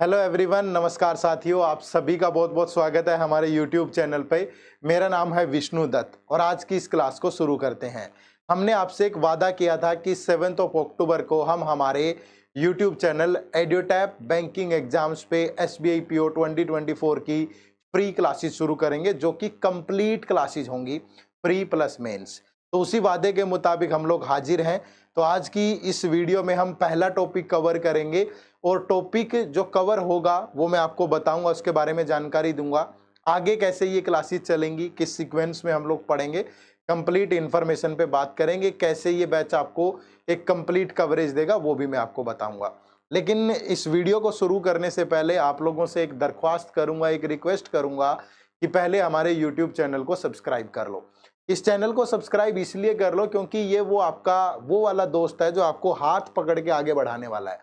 Hello everyone, नमस्कार साथियों। आप सभी का बहुत बहुत स्वागत है हमारे यूट्यूब चैनल पे। मेरा नाम है विष्णु दत्त और आज की इस क्लास को शुरू करते हैं। हमने आपसे एक वादा किया था कि 7 अक्टूबर को हम हमारे YouTube channel Edutap banking exams पे SBI PO 2024 की फ्री क्लासेस शुरू करेंगे, जो कि कंप्लीट क्लासेस होंगी, प्री प्लस मेंस। तो उसी वादे के मुताबिक हम लोग हाजिर हैं। तो आज की इस वीडियो में हम पहला टॉपिक कवर करेंगे और टॉपिक जो कवर होगा वो मैं आपको बताऊंगा, उसके बारे में जानकारी दूंगा। आगे कैसे ये क्लासेस चलेंगी, किस सीक्वेंस में हम लोग पढ़ेंगे, कंप्लीट इन्फॉर्मेशन पे बात करेंगे। कैसे ये बैच आपको एक कंप्लीट कवरेज देगा वो भी मैं आपको बताऊंगा। लेकिन इस वीडियो को शुरू करने से पहले आप लोगों से एक दरख्वास्त करूंगा, एक रिक्वेस्ट करूंगा कि पहले हमारे यूट्यूब चैनल को सब्सक्राइब कर लो। इस चैनल को सब्सक्राइब इसलिए कर लो क्योंकि ये वो आपका वो वाला दोस्त है जो आपको हाथ पकड़ के आगे बढ़ाने वाला है।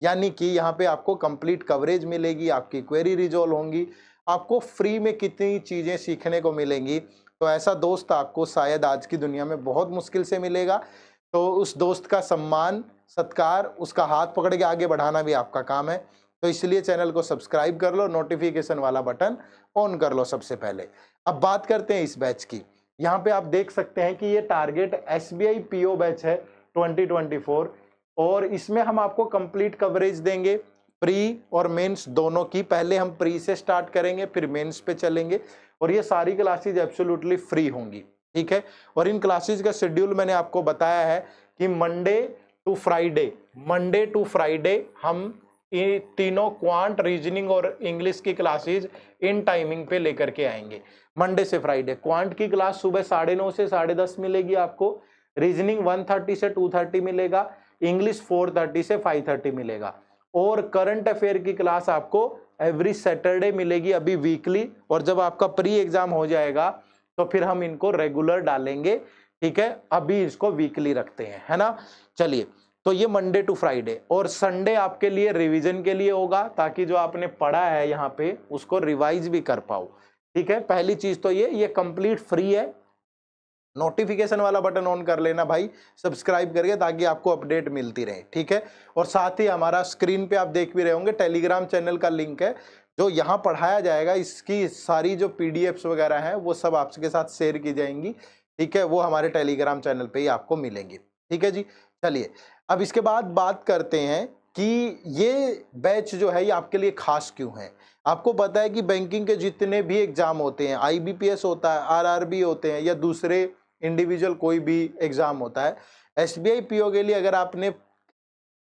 यानी कि यहाँ पे आपको कंप्लीट कवरेज मिलेगी, आपकी क्वेरी रिजॉल्व होंगी, आपको फ्री में कितनी चीजें सीखने को मिलेंगी। तो ऐसा दोस्त आपको शायद आज की दुनिया में बहुत मुश्किल से मिलेगा। तो उस दोस्त का सम्मान, सत्कार, उसका हाथ पकड़ के आगे बढ़ाना भी आपका काम है। तो इसलिए चैनल को सब्सक्राइब कर लो, नोटिफिकेशन वाला बटन ऑन कर लो सबसे पहले। अब बात करते हैं इस बैच की। यहाँ पे आप देख सकते हैं कि ये टारगेट SBI PO बैच है 2024 और इसमें हम आपको कंप्लीट कवरेज देंगे, प्री और मेंस दोनों की। पहले हम प्री से स्टार्ट करेंगे, फिर मेंस पे चलेंगे और ये सारी क्लासेज एब्सोल्युटली फ्री होंगी, ठीक है। और इन क्लासेज का शेड्यूल मैंने आपको बताया है कि मंडे टू फ्राइडे हम ये तीनों क्वांट, रीजनिंग और इंग्लिश की क्लासेज इन टाइमिंग पे लेकर के आएंगे। मंडे से फ्राइडे क्वांट की क्लास सुबह 9:30 से 10:30 मिलेगी आपको, रीजनिंग 1:30 से 2:30 मिलेगा, इंग्लिश 4:30 से 5:30 मिलेगा और करंट अफेयर की क्लास आपको एवरी सैटरडे मिलेगी अभी वीकली। और जब आपका प्री एग्जाम हो जाएगा तो फिर हम इनको रेगुलर डालेंगे, ठीक है। अभी इसको वीकली रखते हैं, है ना। चलिए, तो ये मंडे टू फ्राइडे और संडे आपके लिए रिवीजन के लिए होगा, ताकि जो आपने पढ़ा है यहाँ पे उसको रिवाइज भी कर पाओ, ठीक है। पहली चीज तो ये कंप्लीट फ्री है। नोटिफिकेशन वाला बटन ऑन कर लेना भाई, सब्सक्राइब करके, ताकि आपको अपडेट मिलती रहे, ठीक है। और साथ ही हमारा स्क्रीन पे आप देख भी रहे होंगे टेलीग्राम चैनल का लिंक है, जो यहाँ पढ़ाया जाएगा, इसकी सारी जो PDFs वगैरह हैं वो सब आपके साथ शेयर की जाएंगी, ठीक है। वो हमारे टेलीग्राम चैनल पे ही आपको मिलेंगी, ठीक है जी। चलिए, अब इसके बाद बात करते हैं कि ये बैच जो है ये आपके लिए खास क्यों है। आपको पता है कि बैंकिंग के जितने भी एग्जाम होते हैं, IBPS होता है, RRB होते हैं, या दूसरे इंडिविजुअल कोई भी एग्जाम होता है, SBI PO के लिए अगर आपने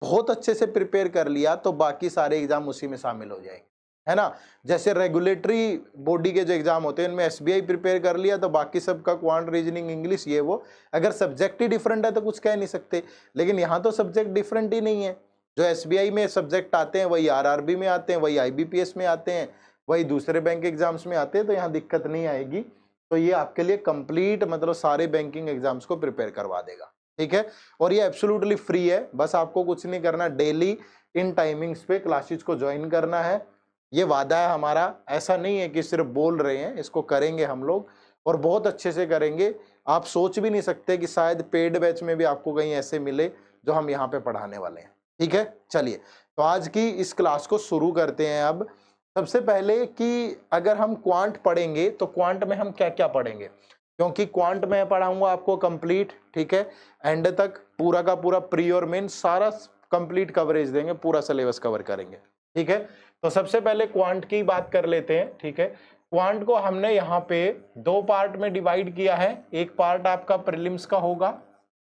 बहुत अच्छे से प्रिपेयर कर लिया तो बाकी सारे एग्जाम उसी में शामिल हो जाएंगे, है ना। जैसे रेगुलेटरी बॉडी के जो एग्जाम होते हैं उनमें SBI प्रिपेयर कर लिया तो बाकी सबका क्वांट, रीजनिंग, इंग्लिश, ये वो। अगर सब्जेक्ट ही डिफरेंट है तो कुछ कह नहीं सकते, लेकिन यहाँ तो सब्जेक्ट डिफरेंट ही नहीं है। जो SBI में सब्जेक्ट आते हैं वही RRB में आते हैं, वही IBPS में आते हैं, वही दूसरे बैंक एग्जाम्स में आते हैं, तो यहाँ दिक्कत नहीं आएगी। तो ये आपके लिए कंप्लीट मतलब सारे बैंकिंग एग्जाम्स को प्रिपेयर करवा देगा, ठीक है। और ये एब्सोल्युटली फ्री है, बस आपको कुछ नहीं करना, डेली इन टाइमिंग्स पे क्लासेस को ज्वाइन करना है। ये वादा है हमारा, ऐसा नहीं है कि सिर्फ बोल रहे हैं, इसको करेंगे हम लोग और बहुत अच्छे से करेंगे। आप सोच भी नहीं सकते कि शायद पेड बैच में भी आपको कहीं ऐसे मिले जो हम यहाँ पे पढ़ाने वाले हैं, ठीक है। चलिए, तो आज की इस क्लास को शुरू करते हैं। अब सबसे पहले कि अगर हम क्वांट पढ़ेंगे तो क्वांट में हम क्या क्या पढ़ेंगे, क्योंकि क्वांट में पढ़ाऊंगा आपको कंप्लीट, ठीक है। एंड तक पूरा का पूरा प्री और मेन सारा कंप्लीट कवरेज देंगे, पूरा सिलेबस कवर करेंगे, ठीक है। तो सबसे पहले क्वांट की बात कर लेते हैं, ठीक है। क्वांट को हमने यहाँ पे दो पार्ट में डिवाइड किया है। एक पार्ट आपका प्रीलिम्स का होगा,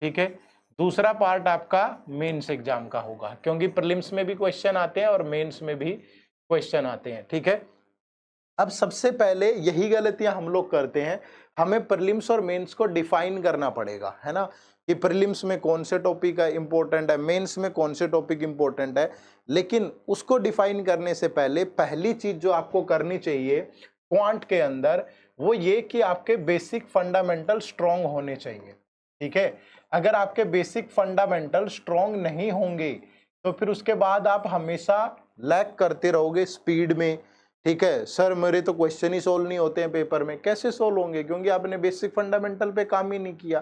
ठीक है, दूसरा पार्ट आपका मेंस एग्जाम का होगा, क्योंकि प्रीलिम्स में भी क्वेश्चन आते हैं और मेंस में भी क्वेश्चन आते हैं, ठीक है। अब सबसे पहले यही गलतियां हम लोग करते हैं, हमें प्रीलिम्स और मेंस को डिफाइन करना पड़ेगा, है ना, कि प्रीलिम्स में कौन से टॉपिक है इंपॉर्टेंट है, मेंस में कौन से टॉपिक इंपॉर्टेंट है। लेकिन उसको डिफाइन करने से पहले पहली चीज जो आपको करनी चाहिए क्वांट के अंदर, वो ये कि आपके बेसिक फंडामेंटल स्ट्रांग होने चाहिए, ठीक है। अगर आपके बेसिक फंडामेंटल स्ट्रांग नहीं होंगे तो फिर उसके बाद आप हमेशा लैग करते रहोगे स्पीड में, ठीक है। सर मेरे तो क्वेश्चन ही सोल्व नहीं होते हैं पेपर में, कैसे सोल्व होंगे, क्योंकि आपने बेसिक फंडामेंटल पे काम ही नहीं किया।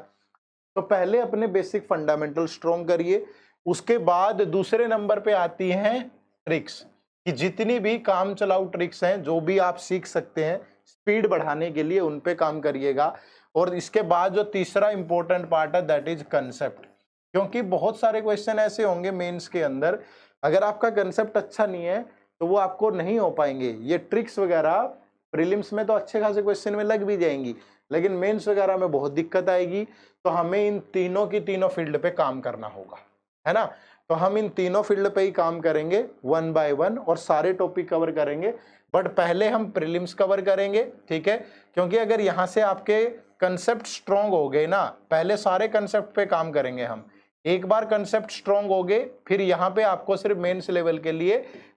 तो पहले अपने बेसिक फंडामेंटल स्ट्रॉन्ग करिए, उसके बाद दूसरे नंबर पे आती हैं ट्रिक्स, कि जितनी भी काम चलाऊ ट्रिक्स हैं जो भी आप सीख सकते हैं स्पीड बढ़ाने के लिए उन पे काम करिएगा। और इसके बाद जो तीसरा इंपॉर्टेंट पार्ट है दैट इज कंसेप्ट, क्योंकि बहुत सारे क्वेश्चन ऐसे होंगे मेंस के अंदर, अगर आपका कंसेप्ट अच्छा नहीं है तो वो आपको नहीं हो पाएंगे। ये ट्रिक्स वगैरह प्रीलिम्स में तो अच्छे खासे क्वेश्चन में लग भी जाएंगी, लेकिन मेंस वगैरह में बहुत दिक्कत आएगी। तो हमें इन तीनों की तीनों फील्ड पे काम करना होगा, है ना। तो हम इन तीनों फील्ड पे ही काम करेंगे 1 बाय 1 और सारे टॉपिक कवर करेंगे। बट पहले हम प्रीलिम्स कवर करेंगे, ठीक है, क्योंकि अगर यहाँ से आपके कंसेप्ट स्ट्रॉन्ग हो गए ना, पहले सारे कंसेप्ट पे काम करेंगे हम। एक बार कंसेप्ट स्ट्रॉन्ग हो गए फिर यहाँ पे आपको सिर्फ मेंस लेवल के लिए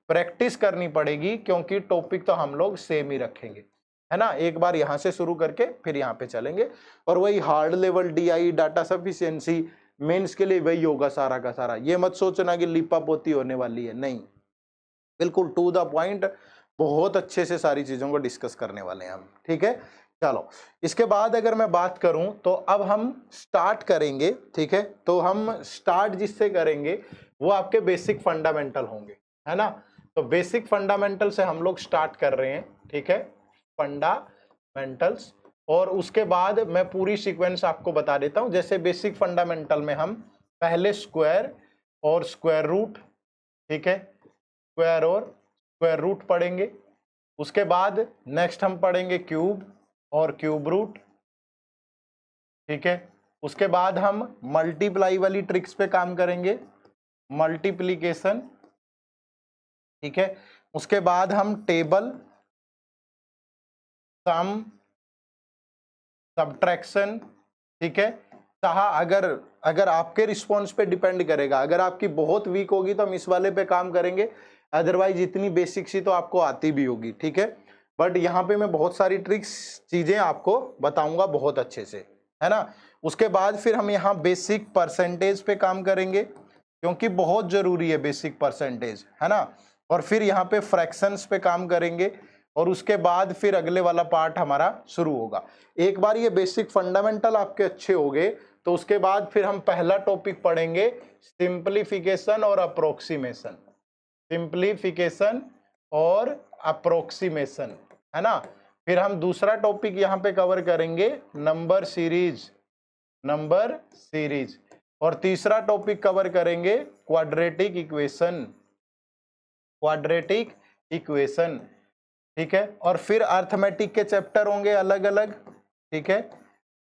प्रैक्टिस करनी पड़ेगी, क्योंकि टॉपिक तो हम लोग सेम ही रखेंगे, है ना। एक बार यहाँ से शुरू करके फिर यहाँ पे चलेंगे और वही hard level DI data sufficiency mains के लिए वही होगा सारा का सारा। ये मत सोचना कि लिपापोती होने वाली है, नहीं, बिल्कुल टू द पॉइंट, बहुत अच्छे से सारी चीजों को डिस्कस करने वाले हैं हम, ठीक है। चलो इसके बाद अगर मैं बात करूं तो अब हम स्टार्ट करेंगे, ठीक है। तो हम स्टार्ट जिससे करेंगे वो आपके बेसिक फंडामेंटल होंगे, है ना। तो बेसिक फंडामेंटल से हम लोग स्टार्ट कर रहे हैं, ठीक है, फंडामेंटल्स। और उसके बाद मैं पूरी सीक्वेंस आपको बता देता हूं। जैसे बेसिक फंडामेंटल में हम पहले स्क्वायर और स्क्वायर रूट, ठीक है, स्क्वायर और स्क्वायर रूट पढ़ेंगे। उसके बाद नेक्स्ट हम पढ़ेंगे क्यूब और क्यूब रूट, ठीक है। उसके बाद हम मल्टीप्लाई वाली ट्रिक्स पे काम करेंगे, मल्टीप्लिकेशन, ठीक है। उसके बाद हम टेबल, सम, सब्ट्रैक्शन, ठीक है। चाहा अगर आपके रिस्पॉन्स पे डिपेंड करेगा, अगर आपकी बहुत वीक होगी तो हम इस वाले पे काम करेंगे, अदरवाइज इतनी बेसिक सी तो आपको आती भी होगी, ठीक है। बट यहाँ पे मैं बहुत सारी ट्रिक्स चीजें आपको बताऊंगा बहुत अच्छे से, है ना। उसके बाद फिर हम यहाँ बेसिक परसेंटेज पे काम करेंगे, क्योंकि बहुत जरूरी है बेसिक परसेंटेज, है ना। और फिर यहाँ पे फ्रैक्शंस पे काम करेंगे और उसके बाद फिर अगले वाला पार्ट हमारा शुरू होगा। एक बार ये बेसिक फंडामेंटल आपके अच्छे हो गए तो उसके बाद फिर हम पहला टॉपिक पढ़ेंगे सिंपलीफिकेशन और अप्रोक्सीमेशन, सिंपलीफिकेशन और अप्रोक्सीमेशन, है ना। फिर हम दूसरा टॉपिक यहाँ पे कवर करेंगे नंबर सीरीज, नंबर सीरीज। और तीसरा टॉपिक कवर करेंगे क्वाड्रेटिक इक्वेशन, क्वाड्रेटिक इक्वेशन, ठीक है। और फिर अर्थमेटिक के चैप्टर होंगे अलग अलग, ठीक है,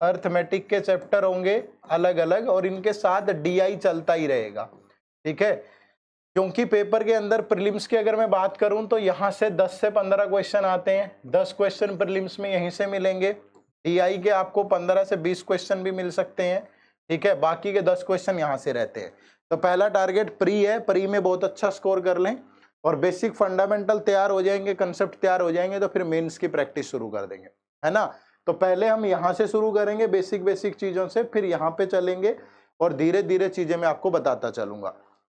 अर्थमेटिक के चैप्टर होंगे अलग अलग और इनके साथ DI चलता ही रहेगा, ठीक है। क्योंकि पेपर के अंदर प्रीलिम्स की अगर मैं बात करूं तो यहाँ से 10 से 15 क्वेश्चन आते हैं, 10 क्वेश्चन प्रीलिम्स में यहीं से मिलेंगे। DI के आपको 15 से 20 क्वेश्चन भी मिल सकते हैं, ठीक है, बाकी के 10 क्वेश्चन यहाँ से रहते हैं। तो पहला टारगेट प्री है, प्री में बहुत अच्छा स्कोर कर लें और बेसिक फंडामेंटल तैयार हो जाएंगे, कंसेप्ट तैयार हो जाएंगे तो फिर मेंस की प्रैक्टिस शुरू कर देंगे, है ना। तो पहले हम यहाँ से शुरू करेंगे बेसिक चीजों से, फिर यहाँ पे चलेंगे और धीरे धीरे चीजें मैं आपको बताता चलूंगा।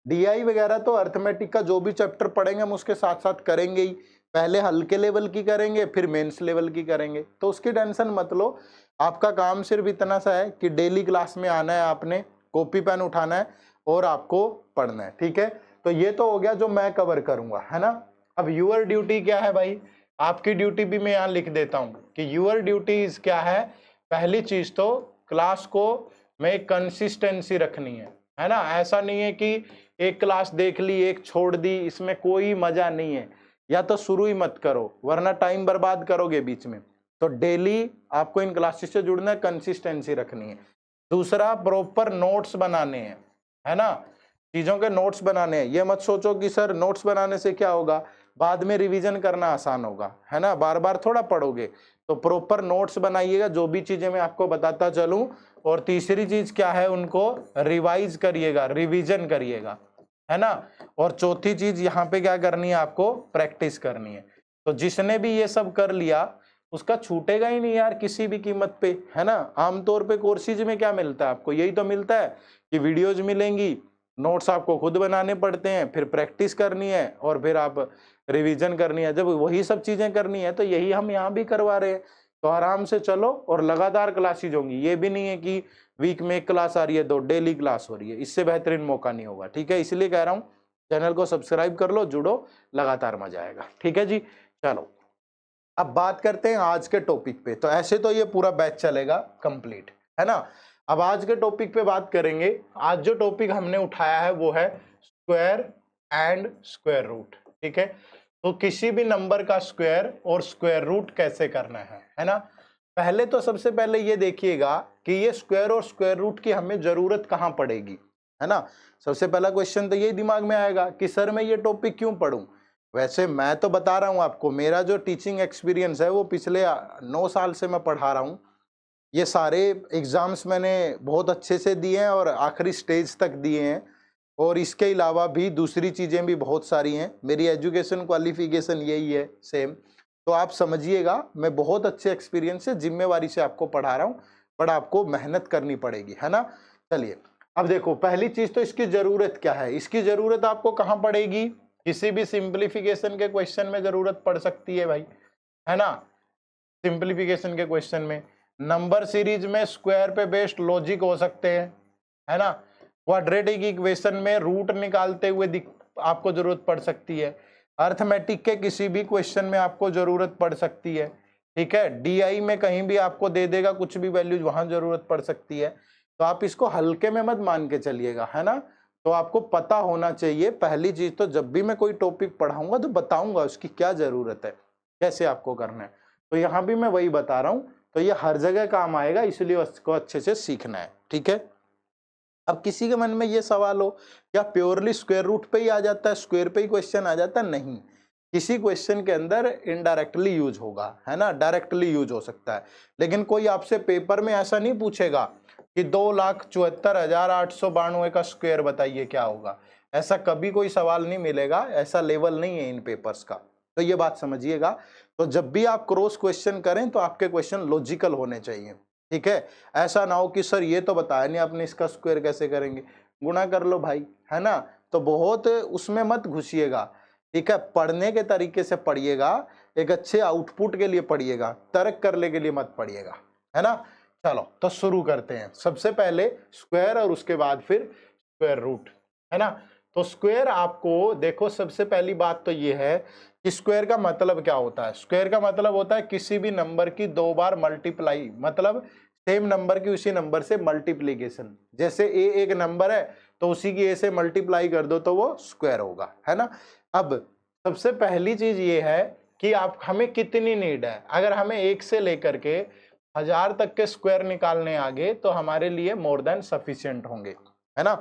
DI वगैरह तो अर्थमेटिक का जो भी चैप्टर पढ़ेंगे हम उसके साथ साथ करेंगे ही, पहले हल्के लेवल की करेंगे फिर मेंस लेवल की करेंगे, तो उसकी टेंशन मत लो। आपका काम सिर्फ इतना सा है कि डेली क्लास में आना है, आपने कॉपी पेन उठाना है और आपको पढ़ना है, ठीक है। तो ये तो हो गया जो मैं कवर करूंगा, है ना। अब यूअर ड्यूटी क्या है भाई, आपकी ड्यूटी भी मैं यहाँ लिख देता हूँ कि यूअर ड्यूटीज क्या है। पहली चीज तो क्लास को में कंसिस्टेंसी रखनी है ना। ऐसा नहीं है कि एक क्लास देख ली एक छोड़ दी, इसमें कोई मजा नहीं है। या तो शुरू ही मत करो वरना टाइम बर्बाद करोगे बीच में। तो डेली आपको इन क्लासेस से जुड़ना है, कंसिस्टेंसी रखनी है। दूसरा प्रॉपर नोट्स बनाने हैं, है ना, चीजों के नोट्स बनाने हैं। ये मत सोचो कि सर नोट्स बनाने से क्या होगा, बाद में रिवीजन करना आसान होगा, है ना, बार बार थोड़ा पढ़ोगे। तो प्रॉपर नोट्स बनाइएगा, जो भी चीजें मैं आपको बताता चलूं। और तीसरी चीज क्या है, उनको रिवाइज करिएगा, रिवीजन करिएगा, है ना। और चौथी चीज यहाँ पे क्या करनी है, आपको प्रैक्टिस करनी है। तो जिसने भी ये सब कर लिया उसका छूटेगा ही नहीं यार किसी भी कीमत पे, है ना। आमतौर पे कोर्सेज में क्या मिलता है आपको, यही तो मिलता है कि वीडियोज मिलेंगी, नोट्स आपको खुद बनाने पड़ते हैं, फिर प्रैक्टिस करनी है और फिर आप रिवीजन करनी है। जब वही सब चीजें करनी है तो यही हम यहाँ भी करवा रहे हैं। तो आराम से चलो और लगातार क्लासेज होंगी। ये भी नहीं है कि वीक में एक क्लास आ रही है, 2 डेली क्लास हो रही है, इससे बेहतरीन मौका नहीं होगा, ठीक है। इसलिए कह रहा हूँ चैनल को सब्सक्राइब कर लो, जुड़ो, लगातार मजा आएगा। ठीक है जी, चलो अब बात करते हैं आज के टॉपिक पे। तो ऐसे तो ये पूरा बैच चलेगा कंप्लीट, है ना। अब आज के टॉपिक पे बात करेंगे। आज जो टॉपिक हमने उठाया है वो है स्क्वायर एंड स्क्वायर रूट। ठीक है, तो किसी भी नंबर का स्क्वायर और स्क्वायर रूट कैसे करना है ना। पहले तो सबसे पहले ये देखिएगा कि ये स्क्वायर और स्क्वायर रूट की हमें जरूरत कहाँ पड़ेगी, है ना। सबसे पहला क्वेश्चन तो यही दिमाग में आएगा कि सर मैं ये टॉपिक क्यों पढ़ूं। वैसे मैं तो बता रहा हूं आपको, मेरा जो टीचिंग एक्सपीरियंस है वो पिछले 9 साल से मैं पढ़ा रहा हूं। ये सारे एग्जाम्स मैंने बहुत अच्छे से दिए हैं और आखिरी स्टेज तक दिए हैं, और इसके अलावा भी दूसरी चीज़ें भी बहुत सारी हैं। मेरी एजुकेशन क्वालिफिकेशन यही है सेम। तो आप समझिएगा मैं बहुत अच्छे एक्सपीरियंस से जिम्मेवारी से आपको पढ़ा रहा हूँ, बट आपको मेहनत करनी पड़ेगी, है ना। चलिए अब देखो, पहली चीज़ तो इसकी ज़रूरत क्या है। इसकी ज़रूरत आपको कहाँ पड़ेगी, किसी भी सिंप्लीफिकेशन के क्वेश्चन में ज़रूरत पड़ सकती है भाई, है ना। सिंप्लीफिकेशन के क्वेश्चन में, नंबर सीरीज में स्क्वायर पे बेस्ड लॉजिक हो सकते हैं, है ना। क्वाड्रेटिक इक्वेशन में रूट निकालते हुए आपको जरूरत पड़ सकती है। अर्थमेटिक के किसी भी क्वेश्चन में आपको जरूरत पड़ सकती है। ठीक है, डीआई में कहीं भी आपको दे देगा कुछ भी वैल्यूज, वहां जरूरत पड़ सकती है। तो आप इसको हल्के में मत मान के चलिएगा, है ना। तो आपको पता होना चाहिए पहली चीज तो, जब भी मैं कोई टॉपिक पढ़ाऊंगा तो बताऊंगा उसकी क्या जरूरत है, कैसे आपको करना है। तो यहाँ भी मैं वही बता रहा हूँ, तो ये हर जगह काम आएगा, इसलिए उसको अच्छे से सीखना है। ठीक है, अब किसी के मन में ये सवाल हो क्या प्योरली स्क्वायर रूट पे ही आ जाता है, स्क्वायर पे ही क्वेश्चन आ जाता है, नहीं। किसी क्वेश्चन के अंदर इनडायरेक्टली यूज होगा, है ना, डायरेक्टली यूज हो सकता है। लेकिन कोई आपसे पेपर में ऐसा नहीं पूछेगा कि 2,74,892 का स्क्वायर बताइए क्या होगा। ऐसा कभी कोई सवाल नहीं मिलेगा, ऐसा लेवल नहीं है इन पेपर्स का। तो ये बात समझिएगा। तो जब भी आप क्रॉस क्वेश्चन करें तो आपके क्वेश्चन लॉजिकल होने चाहिए। ठीक है, ऐसा ना हो कि सर ये तो बताया नहीं आपने, इसका स्क्वायर कैसे करेंगे, गुणा कर लो भाई, है ना। तो बहुत उसमें मत घुसिएगा। ठीक है, पढ़ने के तरीके से पढ़िएगा, एक अच्छे आउटपुट के लिए पढ़िएगा, तर्क करने के लिए मत पढ़िएगा, है ना। चलो तो शुरू करते हैं। सबसे पहले स्क्वायर और उसके बाद फिर स्क्वायर रूट, है ना। तो स्क्वायर आपको देखो, सबसे पहली बात तो ये है कि स्क्वायर का मतलब क्या होता है। स्क्वायर का मतलब होता है किसी भी नंबर की 2 बार मल्टीप्लाई, मतलब सेम नंबर की उसी नंबर से मल्टीप्लीकेशन। जैसे ए एक नंबर है तो उसी की ए से मल्टीप्लाई कर दो तो वो स्क्वायर होगा, है ना। अब सबसे पहली चीज ये है कि आप हमें कितनी नीड है। अगर हमें 1 से लेकर के 1000 तक के स्क्वायर निकालने आगे तो हमारे लिए मोर देन सफिशिएंट होंगे, है ना।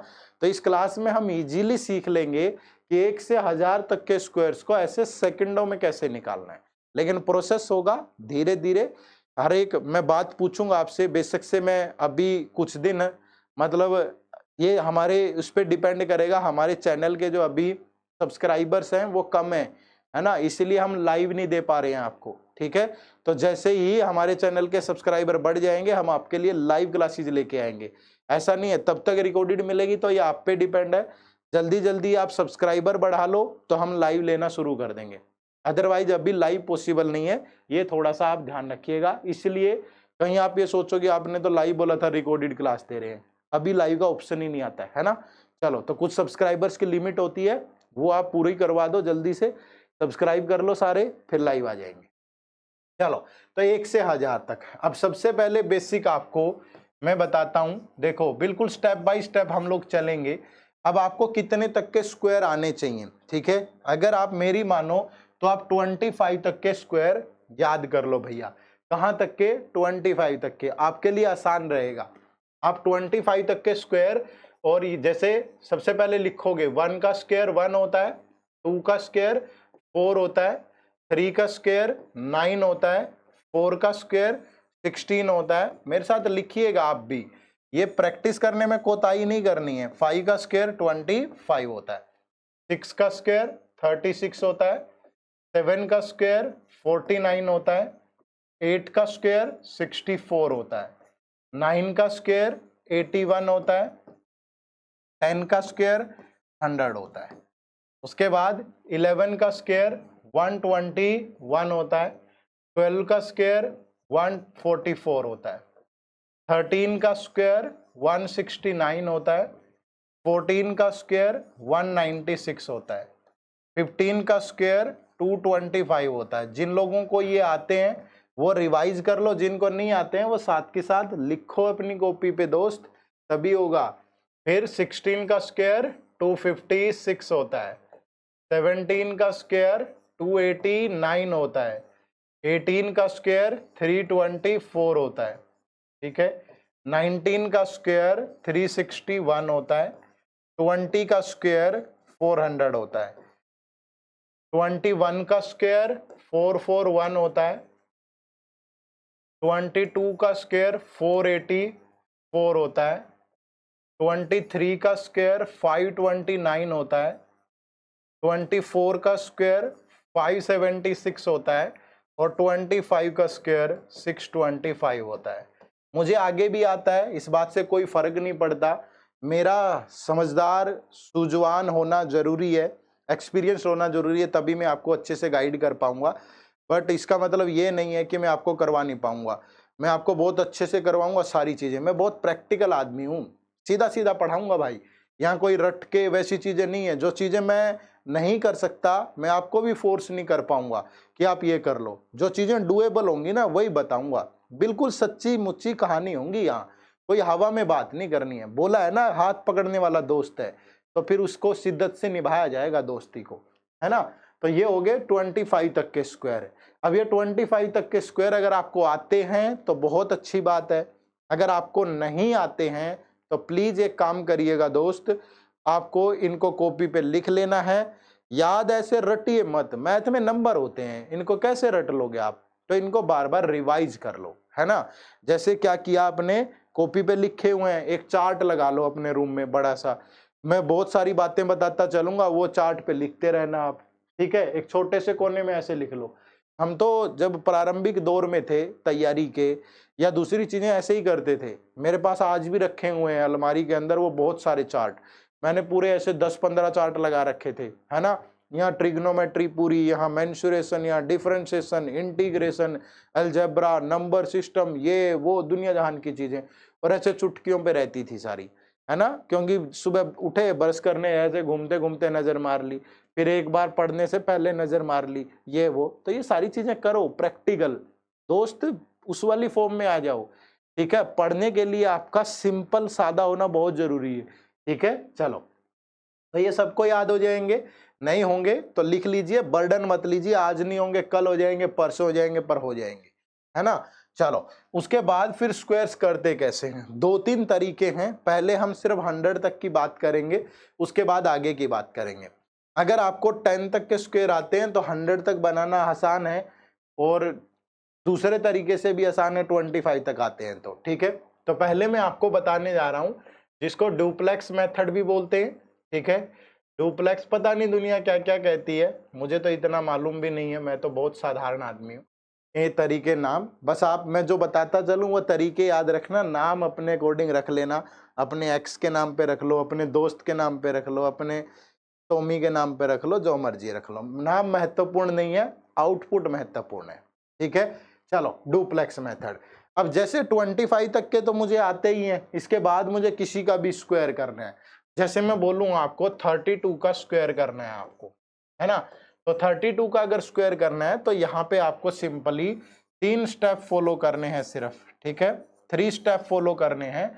तो इस क्लास में हम इजीली सीख लेंगे कि 1 से 1000 तक के स्क्वायर्स को ऐसे सेकंडों में कैसे निकालना है। लेकिन प्रोसेस होगा धीरे धीरे। हर एक मैं बात पूछूंगा आपसे, बेशक से मैं अभी कुछ दिन, मतलब ये हमारे उस पर डिपेंड करेगा, हमारे चैनल के जो अभी सब्सक्राइबर्स हैं वो कम है ना, इसीलिए हम लाइव नहीं दे पा रहे हैं आपको। ठीक है, तो जैसे ही हमारे चैनल के सब्सक्राइबर बढ़ जाएंगे हम आपके लिए लाइव क्लासेज लेके आएंगे। ऐसा नहीं है तब तक रिकॉर्डेड मिलेगी, तो ये आप पे डिपेंड है। जल्दी जल्दी आप सब्सक्राइबर बढ़ा लो तो हम लाइव लेना शुरू कर देंगे, अदरवाइज अभी लाइव पॉसिबल नहीं है। ये थोड़ा सा आप ध्यान रखिएगा। इसलिए कहीं आप ये सोचोगे आपने तो लाइव बोला था रिकॉर्डेड क्लास दे रहे हैं, अभी लाइव का ऑप्शन ही नहीं आता है ना। चलो, तो कुछ सब्सक्राइबर्स की लिमिट होती है, वो आप पूरी करवा दो, जल्दी से सब्सक्राइब कर लो सारे, फिर लाइव आ जाएंगे। चलो, तो 1 से 1000 तक। अब सबसे पहले बेसिक आपको मैं बताता हूं, देखो बिल्कुल स्टेप बाय स्टेप हम लोग चलेंगे। अब आपको कितने तक के स्क्वायर आने चाहिए, ठीक है। अगर आप मेरी मानो तो आप 25 तक के स्क्वायर याद कर लो भैया। कहां तक के, 25 तक के, आपके लिए आसान रहेगा। आप 25 तक के स्क्वायर, और जैसे सबसे पहले लिखोगे 1 का स्क्वायर 1 होता है, 2 का स्क्वायर 4 होता है, 3 का स्क्वायर 9 होता है, 4 का स्क्वायर 16 होता है। मेरे साथ लिखिएगा आप भी, ये प्रैक्टिस करने में कोताही नहीं करनी है। 5 का स्क्वायर 25 होता है, 6 का स्क्वायर 36 होता है, 7 का स्क्वायर 49 होता है, 8 का स्क्वायर 64 होता है, 9 का स्क्वायर 81 होता है, 10 का स्क्वायर 100 होता है। उसके बाद 11 का स्क्वायर 121 होता है, 12 का स्क्वायर 144 होता है, 13 का स्क्वायर 169 होता है, 14 का स्क्वायर 196 होता है, 15 का स्क्वायर 225 होता है। जिन लोगों को ये आते हैं वो रिवाइज कर लो, जिनको नहीं आते हैं वो साथ के साथ लिखो अपनी कॉपी पे दोस्त, तभी होगा। फिर 16 का स्क्वायर 256 होता है, 17 का स्क्वायर 289 होता है, 18 का स्क्वायर 324 होता है, ठीक है। 19 का स्क्वायर 361 होता है, 20 का स्क्वायर 400 होता है, 21 का स्क्वायर 441 होता है, 22 का स्क्वायर 484 होता है, 23 का स्क्वायर 529 होता है, 24 का स्क्वायर 576 होता है और 25 का स्क्वायर 625 होता है। मुझे आगे भी आता है, इस बात से कोई फर्क नहीं पड़ता। मेरा समझदार सूझवान होना जरूरी है, एक्सपीरियंस होना जरूरी है, तभी मैं आपको अच्छे से गाइड कर पाऊंगा। बट इसका मतलब ये नहीं है कि मैं आपको करवा नहीं पाऊंगा, मैं आपको बहुत अच्छे से करवाऊंगा सारी चीजें। मैं बहुत प्रैक्टिकल आदमी हूँ, सीधा सीधा पढ़ाऊंगा भाई, यहाँ कोई रट के वैसी चीजें नहीं है। जो चीजें मैं नहीं कर सकता मैं आपको भी फोर्स नहीं कर पाऊंगा कि आप ये कर लो। जो चीजें डुएबल होंगी ना वही बताऊंगा, बिल्कुल सच्ची मुच्ची कहानी होंगी। यहाँ कोई हवा में बात नहीं करनी है। बोला है ना हाथ पकड़ने वाला दोस्त है, तो फिर उसको शिद्दत से निभाया जाएगा दोस्ती को, है ना। तो ये हो गए 25 तक के स्क्वायर। अब ये 25 तक के स्क्वायर अगर आपको आते हैं तो बहुत अच्छी बात है, अगर आपको नहीं आते हैं तो प्लीज एक काम करिएगा दोस्त, आपको इनको कॉपी पे लिख लेना है। याद ऐसे रटिए मत, मैथ में नंबर होते हैं, इनको कैसे रट लोगे आप, तो इनको बार बार रिवाइज कर लो, है ना। जैसे क्या किया आपने, कॉपी पे लिखे हुए हैं, एक चार्ट लगा लो अपने रूम में बड़ा सा, मैं बहुत सारी बातें बताता चलूंगा, वो चार्ट पे लिखते रहना आप, ठीक है। एक छोटे से कोने में ऐसे लिख लो। हम तो जब प्रारंभिक दौर में थे तैयारी के या दूसरी चीजें ऐसे ही करते थे। मेरे पास आज भी रखे हुए हैं अलमारी के अंदर वो बहुत सारे चार्ट, मैंने पूरे ऐसे 10-15 चार्ट लगा रखे थे, है ना। यहाँ ट्रिग्नोमेट्री पूरी, यहाँ मेंसुरेशन, यहाँ differentiation, integration, algebra, number system, ये वो दुनिया जहान की चीजें, और ऐसे चुटकियों पे रहती थी सारी, है ना। क्योंकि सुबह उठे ब्रश करने ऐसे घूमते घूमते नजर मार ली, फिर एक बार पढ़ने से पहले नजर मार ली, ये वो। तो ये सारी चीजें करो प्रैक्टिकल दोस्त, उस वाली फॉर्म में आ जाओ, ठीक है। पढ़ने के लिए आपका सिंपल सादा होना बहुत जरूरी है, ठीक है। चलो तो ये सबको याद हो जाएंगे, नहीं होंगे तो लिख लीजिए, बर्डन मत लीजिए, आज नहीं होंगे कल हो जाएंगे, परसों हो जाएंगे, पर हो जाएंगे, है ना। चलो उसके बाद फिर स्क्वायर्स करते कैसे हैं, 2-3 तरीके हैं। पहले हम सिर्फ 100 तक की बात करेंगे, उसके बाद आगे की बात करेंगे। अगर आपको 10 तक के स्क्वायर आते हैं तो 100 तक बनाना आसान है, और दूसरे तरीके से भी आसान है 25 तक आते हैं तो, ठीक है। तो पहले मैं आपको बताने जा रहा हूं जिसको डुप्लेक्स मेथड भी बोलते हैं, ठीक है। डुप्लेक्स पता नहीं दुनिया क्या क्या कहती है, मुझे तो इतना मालूम भी नहीं है, मैं तो बहुत साधारण आदमी हूँ। ये तरीके नाम बस आप, मैं जो बताता चलूँ वो तरीके याद रखना, नाम अपने अकॉर्डिंग रख लेना, अपने एक्स के नाम पे रख लो, अपने दोस्त के नाम पे रख लो, अपने टॉमी के नाम पे रख लो, जो मर्जी रख लो, नाम महत्वपूर्ण नहीं है, आउटपुट महत्वपूर्ण है, ठीक है। चलो डुप्लेक्स मेथड। अब जैसे 25 तक के तो मुझे आते ही हैं, इसके बाद मुझे किसी का भी स्क्वायर करना है। जैसे मैं बोलूँ आपको 32 का स्क्वायर करना है आपको, है ना। तो 32 का अगर स्क्वायर करना है तो यहाँ पे आपको सिंपली 3 स्टेप फॉलो करने हैं सिर्फ, ठीक है। 3 स्टेप फॉलो करने हैं।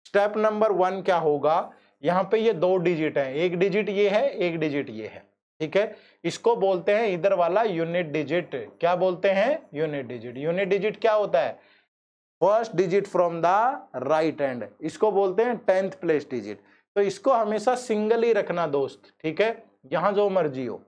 स्टेप नंबर 1 क्या होगा, यहाँ पे ये 2 डिजिट है, एक डिजिट ये है, एक डिजिट ये है, ठीक है। इसको बोलते हैं इधर वाला यूनिट डिजिट। क्या बोलते हैं, यूनिट डिजिट। यूनिट डिजिट क्या होता है, first digit from the right hand, इसको बोलते हैं 10th प्लेस डिजिट। तो इसको हमेशा सिंगल ही रखना दोस्त, ठीक है, यहां जो मर्जी हो।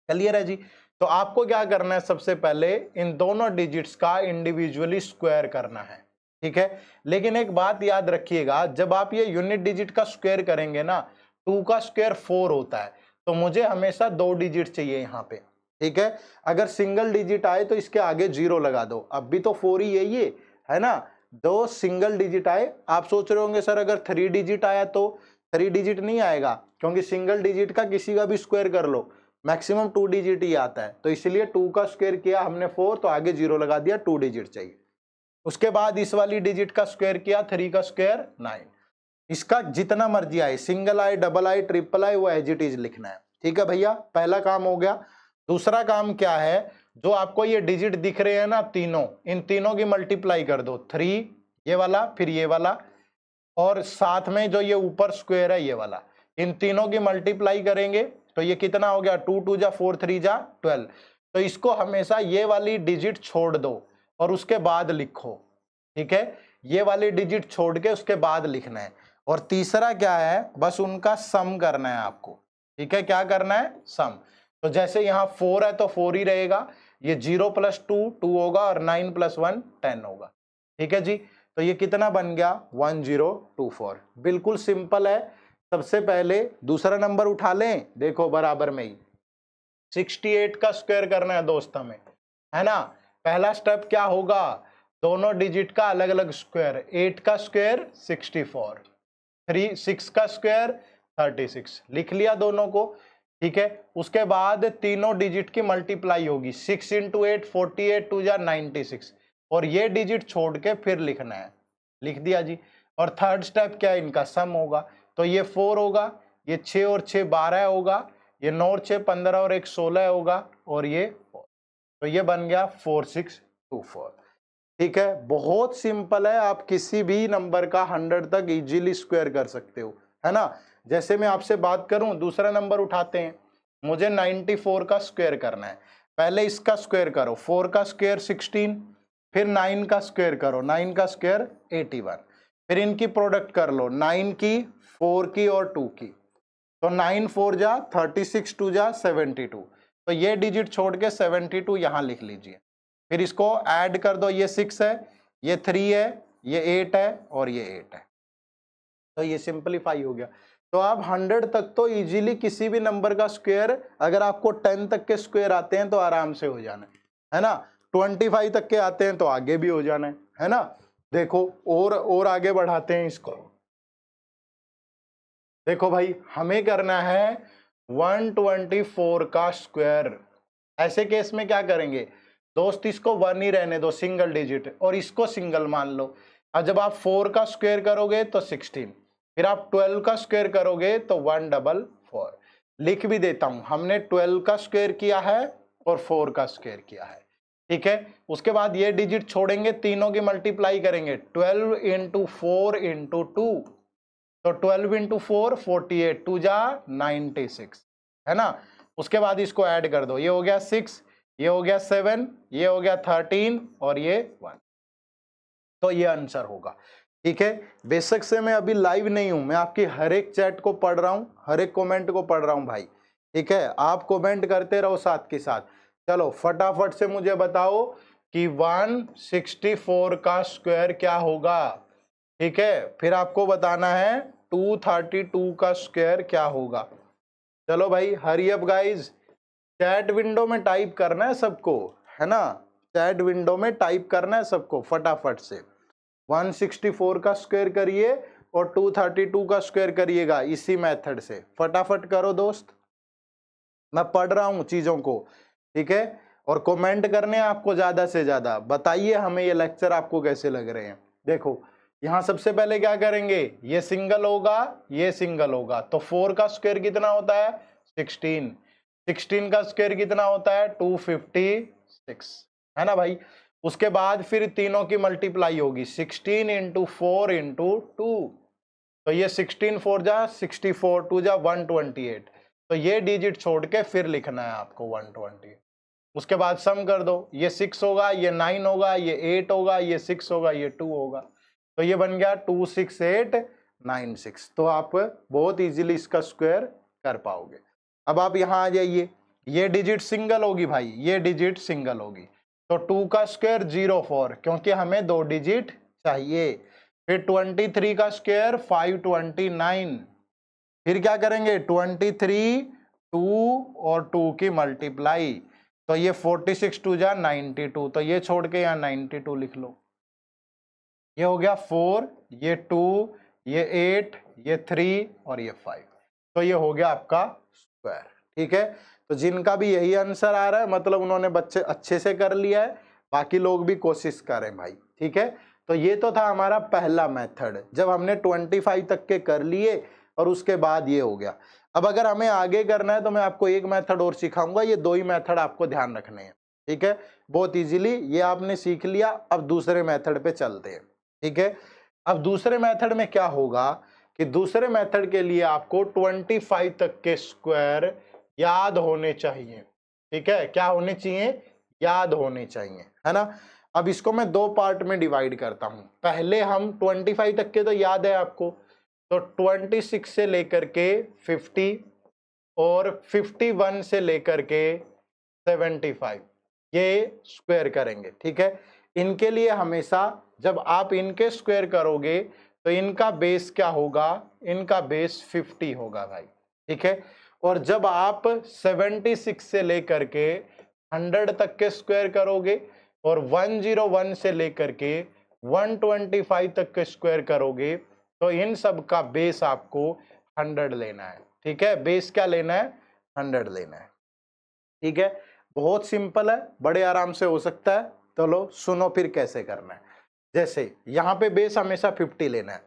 क्लियर है जी। तो आपको क्या करना है, सबसे पहले इन दोनों डिजिट्स का इंडिविजुअली स्क्वायर करना है, ठीक है। लेकिन एक बात याद रखिएगा, जब आप ये यूनिट डिजिट का स्क्वायर करेंगे ना, 2 का स्क्वायर 4 होता है, तो मुझे हमेशा 2 डिजिट चाहिए यहाँ पे, ठीक है। अगर सिंगल डिजिट आए तो इसके आगे 0 लगा दो, अब भी तो 4 ही है ये, है ना। 2 सिंगल डिजिट आए, आप सोच रहे होंगे सर अगर 3 डिजिट आया तो, 3 डिजिट नहीं आएगा, क्योंकि सिंगल डिजिट का किसी का भी स्क्वायर कर लो मैक्सिमम 2 डिजिट ही आता है। तो इसलिए 2 का स्क्वायर किया हमने 4, तो आगे 0 लगा दिया, 2 डिजिट चाहिए। उसके बाद इस वाली डिजिट का स्क्वायर किया, 3 का स्क्वायर 9, इसका जितना मर्जी आए, सिंगल आए, डबल आए, ट्रिपल आए, वो एज इट इज लिखना है। ठीक है भैया, पहला काम हो गया। दूसरा काम क्या है, जो आपको ये डिजिट दिख रहे हैं ना तीनों, इन तीनों की मल्टीप्लाई कर दो। 3 ये वाला, फिर ये वाला, और साथ में जो ये ऊपर स्क्वायर है ये वाला, इन तीनों की मल्टीप्लाई करेंगे तो ये कितना हो गया, 2 2 जा 4 3 जा 12। तो इसको हमेशा ये वाली डिजिट छोड़ दो और उसके बाद लिखो। ठीक है, ये वाली डिजिट छोड़ के उसके बाद लिखना है। और तीसरा क्या है, बस उनका सम करना है आपको। ठीक है, क्या करना है, सम। तो जैसे यहाँ 4 है तो 4 ही रहेगा, ये 0 + 2 2 होगा, और 9 + 1 10 होगा। ठीक है जी, तो ये कितना बन गया, 1024। बिल्कुल सिंपल है। सबसे पहले दूसरा नंबर उठा लें, देखो बराबर में ही 68 का स्क्वायर करना है दोस्त हमें, है ना। पहला स्टेप क्या होगा, दोनों डिजिट का अलग अलग स्क्वायर। 8 का स्क्वायर 64, 6 का स्क्वायर 36, लिख लिया दोनों को। ठीक है, उसके बाद तीनों डिजिट की मल्टीप्लाई होगी। 6 × 8 48, 2 जा 96, और ये डिजिट छोड़ के फिर लिखना है, लिख दिया जी। और थर्ड स्टेप क्या है, इनका सम होगा। तो ये 4 होगा, ये 6 और 6 12 होगा, ये 9 और 6 15 और 1 16 होगा, और ये 4। तो ये बन गया 4624। ठीक है, बहुत सिंपल है। आप किसी भी नंबर का 100 तक इजीली स्क्वायर कर सकते हो, है ना। जैसे मैं आपसे बात करूं, दूसरा नंबर उठाते हैं, मुझे 94 का स्क्वायर करना है। पहले इसका स्क्वायर करो, 4 का स्क्वायर 16, फिर 9 का स्क्वायर करो, 9 का स्क्वायर 81, फिर इनकी प्रोडक्ट कर लो, 9 की, 4 की और 2 की। तो 9 4 जा 36, 2 जा 72। तो ये डिजिट छोड़ के 72 यहां लिख लीजिए। फिर इसको ऐड कर दो, ये 6 है, ये 3 है, ये 8 है, और ये 8 है। तो ये सिंपलीफाई हो गया। तो आप 100 तक तो इजीली किसी भी नंबर का स्क्वायर, अगर आपको 10 तक के स्क्वायर आते हैं तो आराम से हो जाना है ना। 25 तक के आते हैं तो आगे भी हो जाना है ना। देखो और आगे बढ़ाते हैं इसको। देखो भाई, हमें करना है 124 का स्क्वायर। ऐसे केस में क्या करेंगे दोस्त, इसको 1 ही रहने दो, सिंगल डिजिट, और इसको सिंगल मान लो। अब जब आप 4 का स्क्वायर करोगे तो 16, फिर आप 12 का स्क्वायर करोगे तो 144। लिख भी देता हूं, हमने 12 का स्क्वायर किया है और 4 का स्क्वायर किया है। ठीक है, उसके बाद ये डिजिट छोड़ेंगे, तीनों की मल्टीप्लाई करेंगे, 12 × 4 × 2। तो 12 × 4 48, 2 जा 96, है ना। उसके बाद इसको ऐड कर दो, ये हो गया 6, ये हो गया 7, ये हो गया 13, और ये 1। तो ये आंसर होगा। ठीक है, बेशक से मैं अभी लाइव नहीं हूं, मैं आपकी हर एक चैट को पढ़ रहा हूं, हर एक कमेंट को पढ़ रहा हूं भाई। ठीक है, आप कमेंट करते रहो साथ के साथ। चलो फटाफट से मुझे बताओ कि 164 का स्क्वायर क्या होगा। ठीक है, फिर आपको बताना है 232 का स्क्वायर क्या होगा। चलो भाई, hurry up guys, chat window में टाइप करना है सबको, है ना। चैट विंडो में टाइप करना है सबको फटाफट से। 164 का स्क्वायर करिए और 232 का स्क्वायर करिएगा इसी मेथड से। फटाफट करो दोस्त, मैं पढ़ रहा हूं चीजों को। ठीक है, और कमेंट करने आपको ज्यादा से ज्यादा, बताइए हमें ये लेक्चर आपको कैसे लग रहे हैं। देखो यहां सबसे पहले क्या करेंगे, ये सिंगल होगा, ये सिंगल होगा, तो 4 का स्क्वायर कितना होता है 16, 16 का स्क्वायर कितना होता है 256, है ना भाई। उसके बाद फिर तीनों की मल्टीप्लाई होगी, 16 × 4 × 2, तो ये 16 4 जा 64, 2 जा 128। तो ये डिजिट छोड़ के फिर लिखना है आपको 120। उसके बाद सम कर दो, ये 6 होगा, ये 9 होगा, ये 8 होगा, ये 6 होगा, ये 2 होगा। तो ये बन गया 26896। तो आप बहुत इजीली इसका स्क्वायर कर पाओगे। अब आप यहां आ जाइए, ये डिजिट सिंगल होगी भाई, ये डिजिट सिंगल होगी, तो 2 का स्क्वायर 04, क्योंकि हमें 2 डिजिट चाहिए। फिर 23 का स्क्वायर 529, फिर क्या करेंगे 23, 2 और 2 की मल्टीप्लाई, तो ये 46, 2 जा 92, तो ये छोड़ के यहाँ 92 लिख लो। ये हो गया 4, ये 2, ये 8, ये 3 और ये 5। तो ये हो गया आपका स्क्वायर। ठीक है, तो जिनका भी यही आंसर आ रहा है मतलब उन्होंने बच्चे अच्छे से कर लिया है, बाकी लोग भी कोशिश करें भाई। ठीक है, तो ये तो था हमारा पहला मेथड, जब हमने 25 तक के कर लिए और उसके बाद ये हो गया। अब अगर हमें आगे करना है तो मैं आपको एक मेथड और सिखाऊंगा, ये दो ही मेथड आपको ध्यान रखने हैं, ठीक है। बहुत इजीली ये आपने सीख लिया। अब दूसरे मेथड पे चलते हैं, ठीक है। अब दूसरे मेथड में क्या होगा कि दूसरे मेथड के लिए आपको 25 तक के स्क्वायर याद होने चाहिए, ठीक है। क्या होने चाहिए? याद होने चाहिए, है ना। अब इसको मैं दो पार्ट में डिवाइड करता हूं। पहले हम 25 तक के तो याद है आपको, तो 26 से लेकर के 50 और 51 से लेकर के 75 ये स्क्वायर करेंगे, ठीक है। इनके लिए हमेशा जब आप इनके स्क्वायर करोगे तो इनका बेस क्या होगा? इनका बेस 50 होगा भाई, ठीक है। और जब आप 76 से लेकर के 100 तक के स्क्वायर करोगे और 101 से लेकर के 125 तक के स्क्वायर करोगे तो इन सब का बेस आपको 100 लेना है, ठीक है। बेस क्या लेना है? 100 लेना है, ठीक है। बहुत सिंपल है, बड़े आराम से हो सकता है। चलो सुनो फिर कैसे करना है। जैसे यहाँ पे बेस हमेशा 50 लेना है।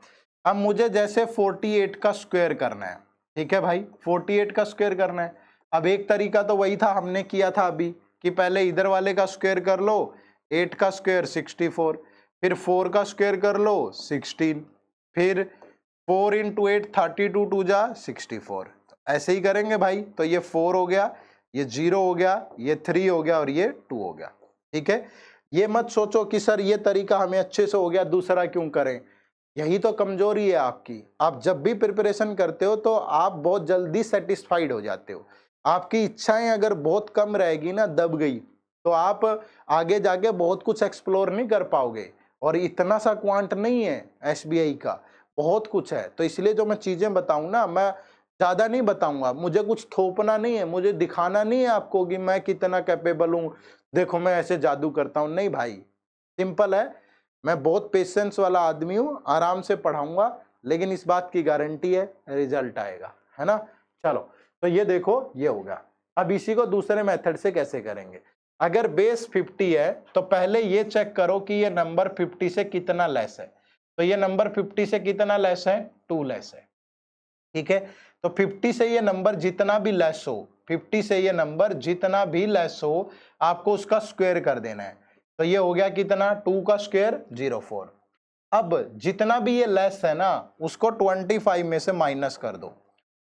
अब मुझे जैसे 48 का स्क्वायर करना है, ठीक है भाई, 48 का स्क्वायर करना है। अब एक तरीका तो वही था हमने किया था अभी कि पहले इधर वाले का स्क्वायर कर लो, 8 का स्क्वायर 64, फिर 4 का स्क्वायर कर लो 16, फिर 4 इंटू 8 32 2 जा 64। ऐसे ही करेंगे भाई। तो ये 4 हो गया, ये 0 हो गया, ये 3 हो गया और ये 2 हो गया, ठीक है। ये मत सोचो कि सर ये तरीका हमें अच्छे से हो गया, दूसरा क्यों करें। यही तो कमजोरी है आपकी। आप जब भी प्रिपरेशन करते हो तो आप बहुत जल्दी सेटिस्फाइड हो जाते हो। आपकी इच्छाएं अगर बहुत कम रहेगी ना, दब गई, तो आप आगे जाके बहुत कुछ एक्सप्लोर नहीं कर पाओगे। और इतना सा क्वांट नहीं है एसबीआई का, बहुत कुछ है। तो इसलिए जो मैं चीजें बताऊं ना, मैं ज्यादा नहीं बताऊंगा। मुझे कुछ थोपना नहीं है, मुझे दिखाना नहीं है आपको कि मैं कितना कैपेबल हूं, देखो मैं ऐसे जादू करता हूं। नहीं भाई, सिंपल है। मैं बहुत पेशेंस वाला आदमी हूं, आराम से पढ़ाऊंगा, लेकिन इस बात की गारंटी है रिजल्ट आएगा, है ना। चलो, तो ये देखो ये होगा। अब इसी को दूसरे मेथड से कैसे करेंगे। अगर बेस 50 है तो पहले ये चेक करो कि ये नंबर 50 से कितना लेस है। तो ये नंबर 50 से कितना लेस है? 2 लेस है, ठीक है। तो 50 से ये नंबर जितना भी लेस हो, 50 से ये नंबर जितना भी लेस हो, आपको उसका स्क्वायर कर देना है। तो ये हो गया कितना? 2 का स्क्वायर 04। अब जितना भी ये लेस है ना, उसको 25 में से माइनस कर दो।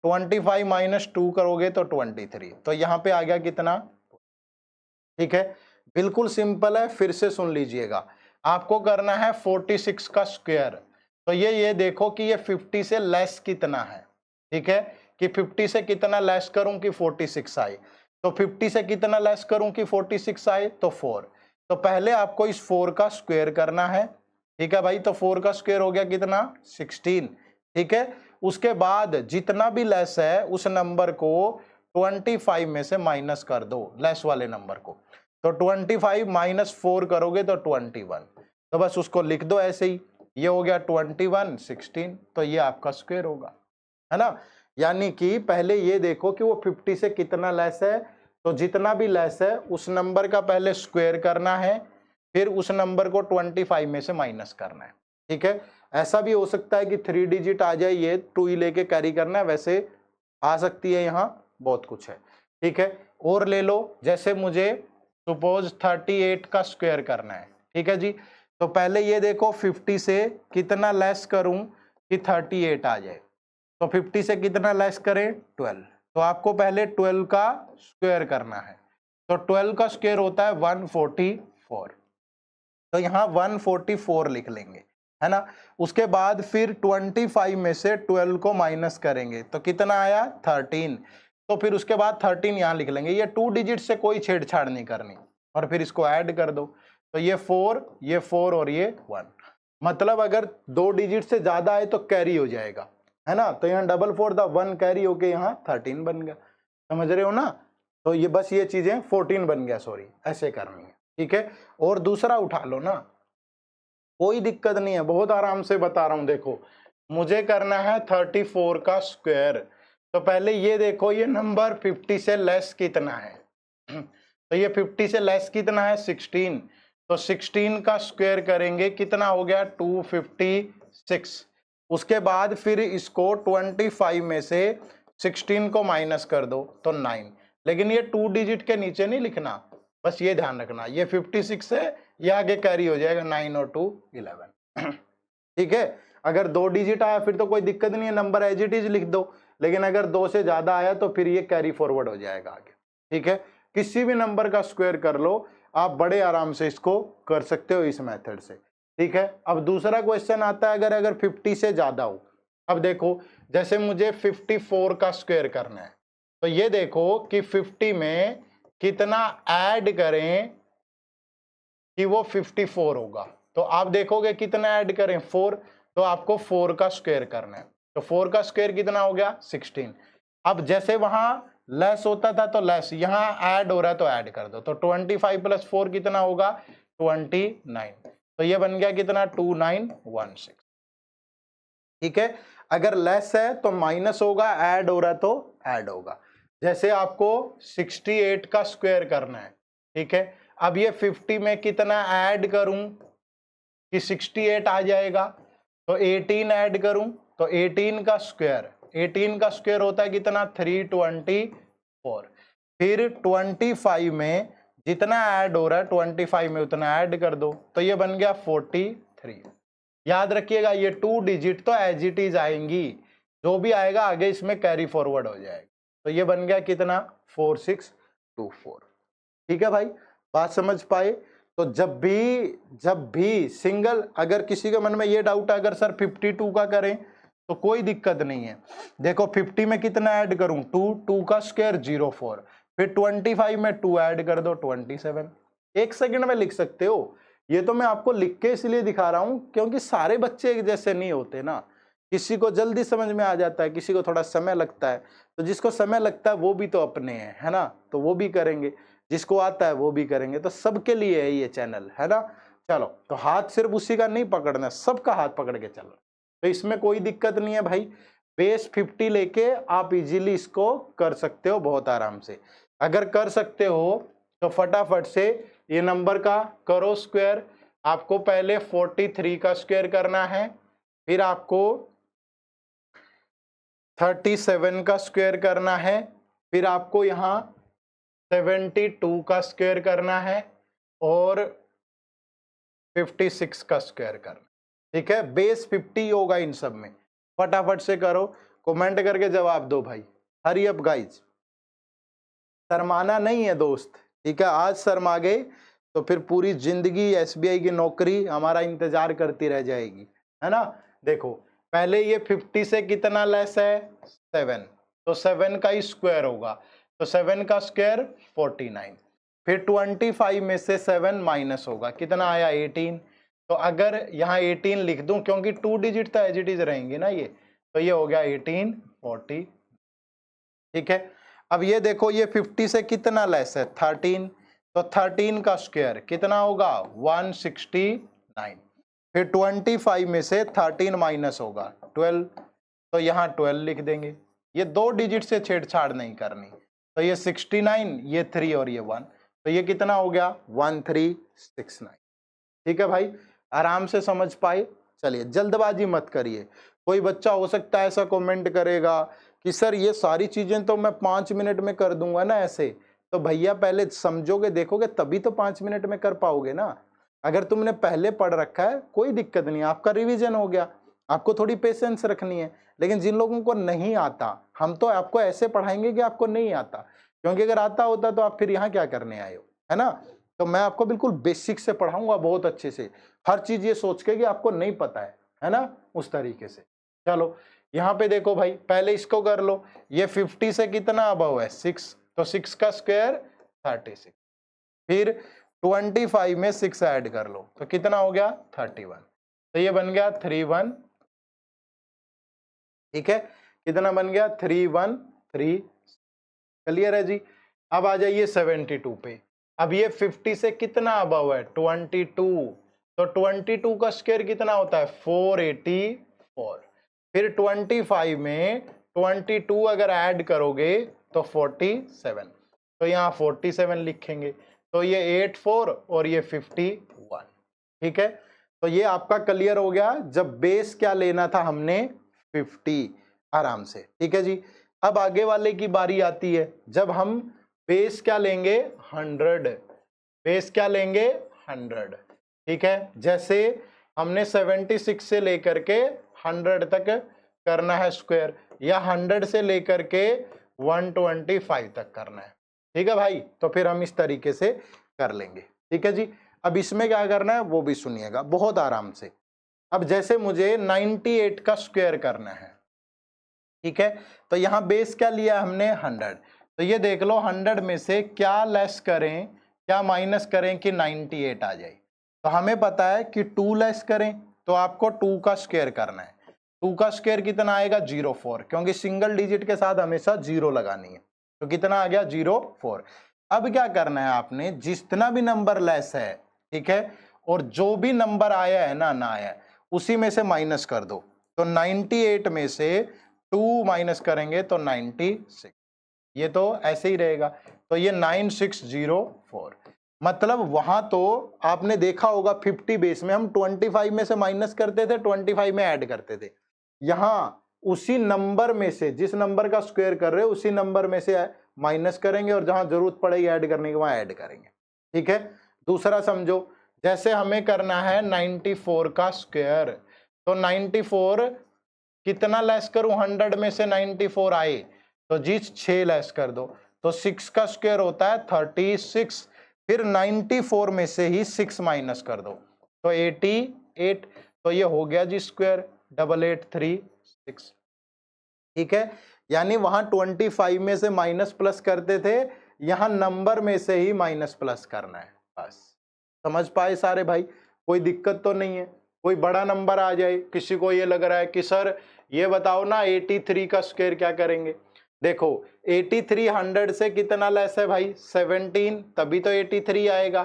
25 माइनस 2 करोगे तो 23। तो यहां पे आ गया कितना? ठीक है, बिल्कुल सिंपल है। फिर से सुन लीजिएगा, आपको करना है 46 का स्क्वायर। तो ये देखो कि ये 50 से लेस कितना है, ठीक है, कि 50 से कितना लेस करूं कि 46 आए। तो 50 से कितना लेस करूं कि 46 आए, तो 4। तो पहले आपको इस 4 का स्क्वायर करना है, ठीक है भाई। तो 4 का स्क्वायर हो गया कितना? 16, ठीक है। उसके बाद जितना भी लेस है उस नंबर को 25 में से माइनस कर दो, लेस वाले नंबर को। तो 25 माइनस 4 करोगे तो 21। तो बस उसको लिख दो ऐसे ही। ये हो गया 21 16। तो ये आपका स्क्वायर होगा, है ना। यानी कि पहले ये देखो कि वो 50 से कितना लेस है। तो जितना भी लेस है उस नंबर का पहले स्क्वायर करना है, फिर उस नंबर को 25 में से माइनस करना है, ठीक है। ऐसा भी हो सकता है कि 3 डिजिट आ जाए, ये 2 ही लेके कैरी करना है, वैसे आ सकती है, यहाँ बहुत कुछ है, ठीक है। और ले लो, जैसे मुझे सपोज 38 का स्क्वायर करना है, ठीक है जी। तो पहले ये देखो 50 से कितना लेस करूं कि 38 आ जाए। तो 50 से कितना लेस करें? 12। तो आपको पहले 12 का स्क्वायर करना है। तो 12 का स्क्वायर होता है 144। तो यहाँ 144 लिख लेंगे, है ना। उसके बाद फिर 25 में से 12 को माइनस करेंगे तो कितना आया? 13। तो फिर उसके बाद 13 यहाँ लिख लेंगे। ये 2 डिजिट से कोई छेड़छाड़ नहीं करनी, और फिर इसको ऐड कर दो। तो ये 4 और ये 1। मतलब अगर 2 डिजिट से ज्यादा है तो कैरी हो जाएगा, है ना। तो यहाँ 4 था, 1 कैरी होके यहाँ 13 बन गया। समझ रहे हो ना। तो ये बस ये चीजें 14 बन गया, सॉरी, ऐसे करनी है, ठीक है। और दूसरा उठा लो ना, कोई दिक्कत नहीं है, बहुत आराम से बता रहा हूं। देखो, मुझे करना है 34 का स्क्वायर। तो पहले ये देखो, ये नंबर 50 से लेस कितना है। तो ये 50 से लेस कितना है? 16। तो 16 का स्क्वायर करेंगे, कितना हो गया 256। उसके बाद फिर इसको 25 में से 16 को माइनस कर दो तो 9। लेकिन ये 2 डिजिट के नीचे नहीं लिखना, बस ये ध्यान रखना, ये 56 है, ये आगे कैरी हो जाएगा 9 और 2 11। ठीक है, अगर 2 डिजिट आया फिर तो कोई दिक्कत नहीं है, नंबर एज इट इज लिख दो, लेकिन अगर 2 से ज्यादा आया तो फिर ये कैरी फॉरवर्ड हो जाएगा आगे। ठीक है, किसी भी नंबर का स्क्वायर कर लो, आप बड़े आराम से इसको कर सकते हो इस मेथड से। ठीक है, अब दूसरा क्वेश्चन आता है, अगर 50 से ज्यादा हो। अब देखो, जैसे मुझे 54 का स्क्वायर करना है, तो ये देखो कि 50 में कितना ऐड करें कि वो 54 होगा। तो आप देखोगे कितना ऐड करें 4, तो आपको 4 का स्क्वायर करना है। तो 4 का स्क्वायर कितना हो गया 16। अब जैसे वहां लेस होता था तो लेस, यहां ऐड हो रहा है तो ऐड कर दो, तो 25 प्लस 4 कितना होगा 29। तो ये बन गया कितना 2916। ठीक है, अगर लेस है तो माइनस होगा, ऐड हो रहा है तो ऐड होगा। जैसे आपको 68 का स्क्वायर करना है। ठीक है, अब ये 50 में कितना ऐड करूं कि 68 आ जाएगा, तो 18 ऐड करूं तो 18 का स्क्वायर, 18 का स्क्वायर होता है कितना 324। फिर 25 में जितना ऐड हो रहा है 25 में उतना ऐड कर दो, तो ये बन गया 43। याद रखिएगा ये 2 डिजिट तो एज इट इज आएंगी, जो भी आएगा आगे इसमें कैरी फॉरवर्ड हो जाएगा। तो ये बन गया कितना 4624। ठीक है भाई, बात समझ पाए। तो जब भी सिंगल, अगर किसी के मन में ये डाउट है अगर सर 52 का करें तो कोई दिक्कत नहीं है। देखो 50 में कितना ऐड करूं 2 का स्क्वायर 04, फिर 25 में 2 ऐड कर दो 27। एक सेकंड में लिख सकते हो। ये तो मैं आपको लिख के इसलिए दिखा रहा हूं क्योंकि सारे बच्चे एक जैसे नहीं होते ना, किसी को जल्दी समझ में आ जाता है, किसी को थोड़ा समय लगता है। तो जिसको समय लगता है वो भी तो अपने हैं, है ना, तो वो भी करेंगे, जिसको आता है वो भी करेंगे, तो सबके लिए है ये चैनल, है ना। चलो, तो हाथ सिर्फ उसी का नहीं पकड़ना, सबका हाथ पकड़ के चलो, तो इसमें कोई दिक्कत नहीं है भाई। बेस 50 लेके आप इजीली इसको कर सकते हो बहुत आराम से। अगर कर सकते हो तो फटाफट से ये नंबर का करो स्क्वायर। आपको पहले 43 का स्क्वायर करना है, फिर आपको 37 का स्क्वायर करना है, फिर आपको यहाँ 72 का स्क्वायर करना है और 56 का स्क्वायर करना। ठीक है, बेस 50 होगा इन सब में। फटाफट से करो, कमेंट करके जवाब दो भाई, हरी अप गाइज। शर्माना नहीं है दोस्त, ठीक है, आज शर्मा गए तो फिर पूरी जिंदगी एसबीआई की नौकरी हमारा इंतजार करती रह जाएगी, है ना। देखो पहले ये 50 से कितना लेस है 7, तो 7 का ही स्क्वायर होगा, तो 7 का स्क्वायर 49। फिर 25 में से 7 माइनस होगा, कितना आया 18। तो अगर यहाँ 18 लिख दूं क्योंकि 2 डिजिट तो एज इट इज रहेंगे ना ये, तो ये हो गया 1840। ठीक है, अब ये देखो ये 50 से कितना लेस है 13, तो 13 का स्क्वायर कितना होगा 169। फिर 25 में से 13 माइनस होगा 12, तो यहाँ 12 लिख देंगे। ये 2 डिजिट से छेड़छाड़ नहीं करनी, तो ये 69, ये 3 और ये 1, तो ये कितना हो गया 1369। ठीक है भाई, आराम से समझ पाए। चलिए जल्दबाजी मत करिए। कोई बच्चा हो सकता है ऐसा कमेंट करेगा कि सर ये सारी चीजें तो मैं 5 मिनट में कर दूंगा ना ऐसे, तो भैया पहले समझोगे देखोगे तभी तो 5 मिनट में कर पाओगे ना। अगर तुमने पहले पढ़ रखा है कोई दिक्कत नहीं, आपका रिवीजन हो गया, आपको थोड़ी पेशेंस रखनी है। लेकिन जिन लोगों को नहीं आता, हम तो आपको ऐसे पढ़ाएंगे कि आपको नहीं आता, क्योंकि अगर आता होता तो आप फिर यहाँ क्या करने आए हो, है ना। तो मैं आपको बिल्कुल बेसिक से पढ़ाऊंगा बहुत अच्छे से, हर चीज ये सोच के कि आपको नहीं पता है ना, उस तरीके से। चलो यहाँ पे देखो भाई, पहले इसको कर लो। ये 50 से कितना अबव है 6, तो 6 का स्क्वायर 36। फिर 25 में 6 ऐड कर लो तो कितना हो गया 31, तो ये बन गया 31। ठीक है, कितना बन गया 313। क्लियर है जी। अब आ जाइए 72 पे। अब ये 50 से कितना अबव है 22, तो 22 का स्क्वायर कितना होता है 484। फिर 25 में 22 अगर ऐड करोगे तो 47, तो यहाँ 47 लिखेंगे। तो ये 8 4 और ये 51। ठीक है, तो ये आपका क्लियर हो गया। जब बेस क्या लेना था हमने 50 आराम से। ठीक है जी, अब आगे वाले की बारी आती है, जब हम बेस क्या लेंगे 100, बेस क्या लेंगे 100। ठीक है, जैसे हमने 76 से लेकर के 100 तक करना है स्क्वायर, या 100 से लेकर के 125 तक करना है। ठीक है भाई, तो फिर हम इस तरीके से कर लेंगे। ठीक है जी, अब इसमें क्या करना है वो भी सुनिएगा बहुत आराम से। अब जैसे मुझे 98 का स्क्वायर करना है, ठीक है, तो यहां बेस क्या लिया हमने 100, तो ये देख लो 100 में से क्या लेस करें, क्या माइनस करें कि 98 आ जाए। तो हमें पता है कि 2 लेस करें तो आपको 2 का स्क्वायर करना है। 2 का स्क्वायर कितना आएगा 04, क्योंकि सिंगल डिजिट के साथ हमेशा 0 लगानी है। तो कितना आ गया 04। अब क्या करना है आपने, जितना भी नंबर लेस है, ठीक है, और जो भी नंबर आया है ना आया है, उसी में से माइनस कर दो। तो 98 में से 2 माइनस करेंगे तो 96, ये तो ऐसे ही रहेगा। तो ये 9604, मतलब वहां तो आपने देखा होगा 50 बेस में हम 25 में से माइनस करते थे, 25 में ऐड करते थे। यहां उसी नंबर में से, जिस नंबर का स्क्वायर कर रहे हो उसी नंबर में से माइनस करेंगे, और जहां जरूरत पड़ेगी ऐड करने की वहां ऐड करेंगे। ठीक है, दूसरा समझो, जैसे हमें करना है 94 का स्क्वायर, तो 94 कितना लेस करूं, 100 में से 94 आए तो जी 6 लेस कर दो, तो 6 का स्क्वायर होता है 36। फिर 94 में से ही 6 माइनस कर दो तो 88। तो ये हो गया जी स्क्वायर 8836। ठीक है, यानी वहां 25 में से माइनस प्लस करते थे, यहां नंबर में से ही माइनस प्लस करना है। बस समझ पाए सारे भाई, कोई दिक्कत तो नहीं है। कोई बड़ा नंबर आ जाए, किसी को ये लग रहा है कि सर ये बताओ ना 83 का स्क्वायर क्या करेंगे। देखो 83 100 से कितना लेस है भाई 17, तभी तो 83 आएगा।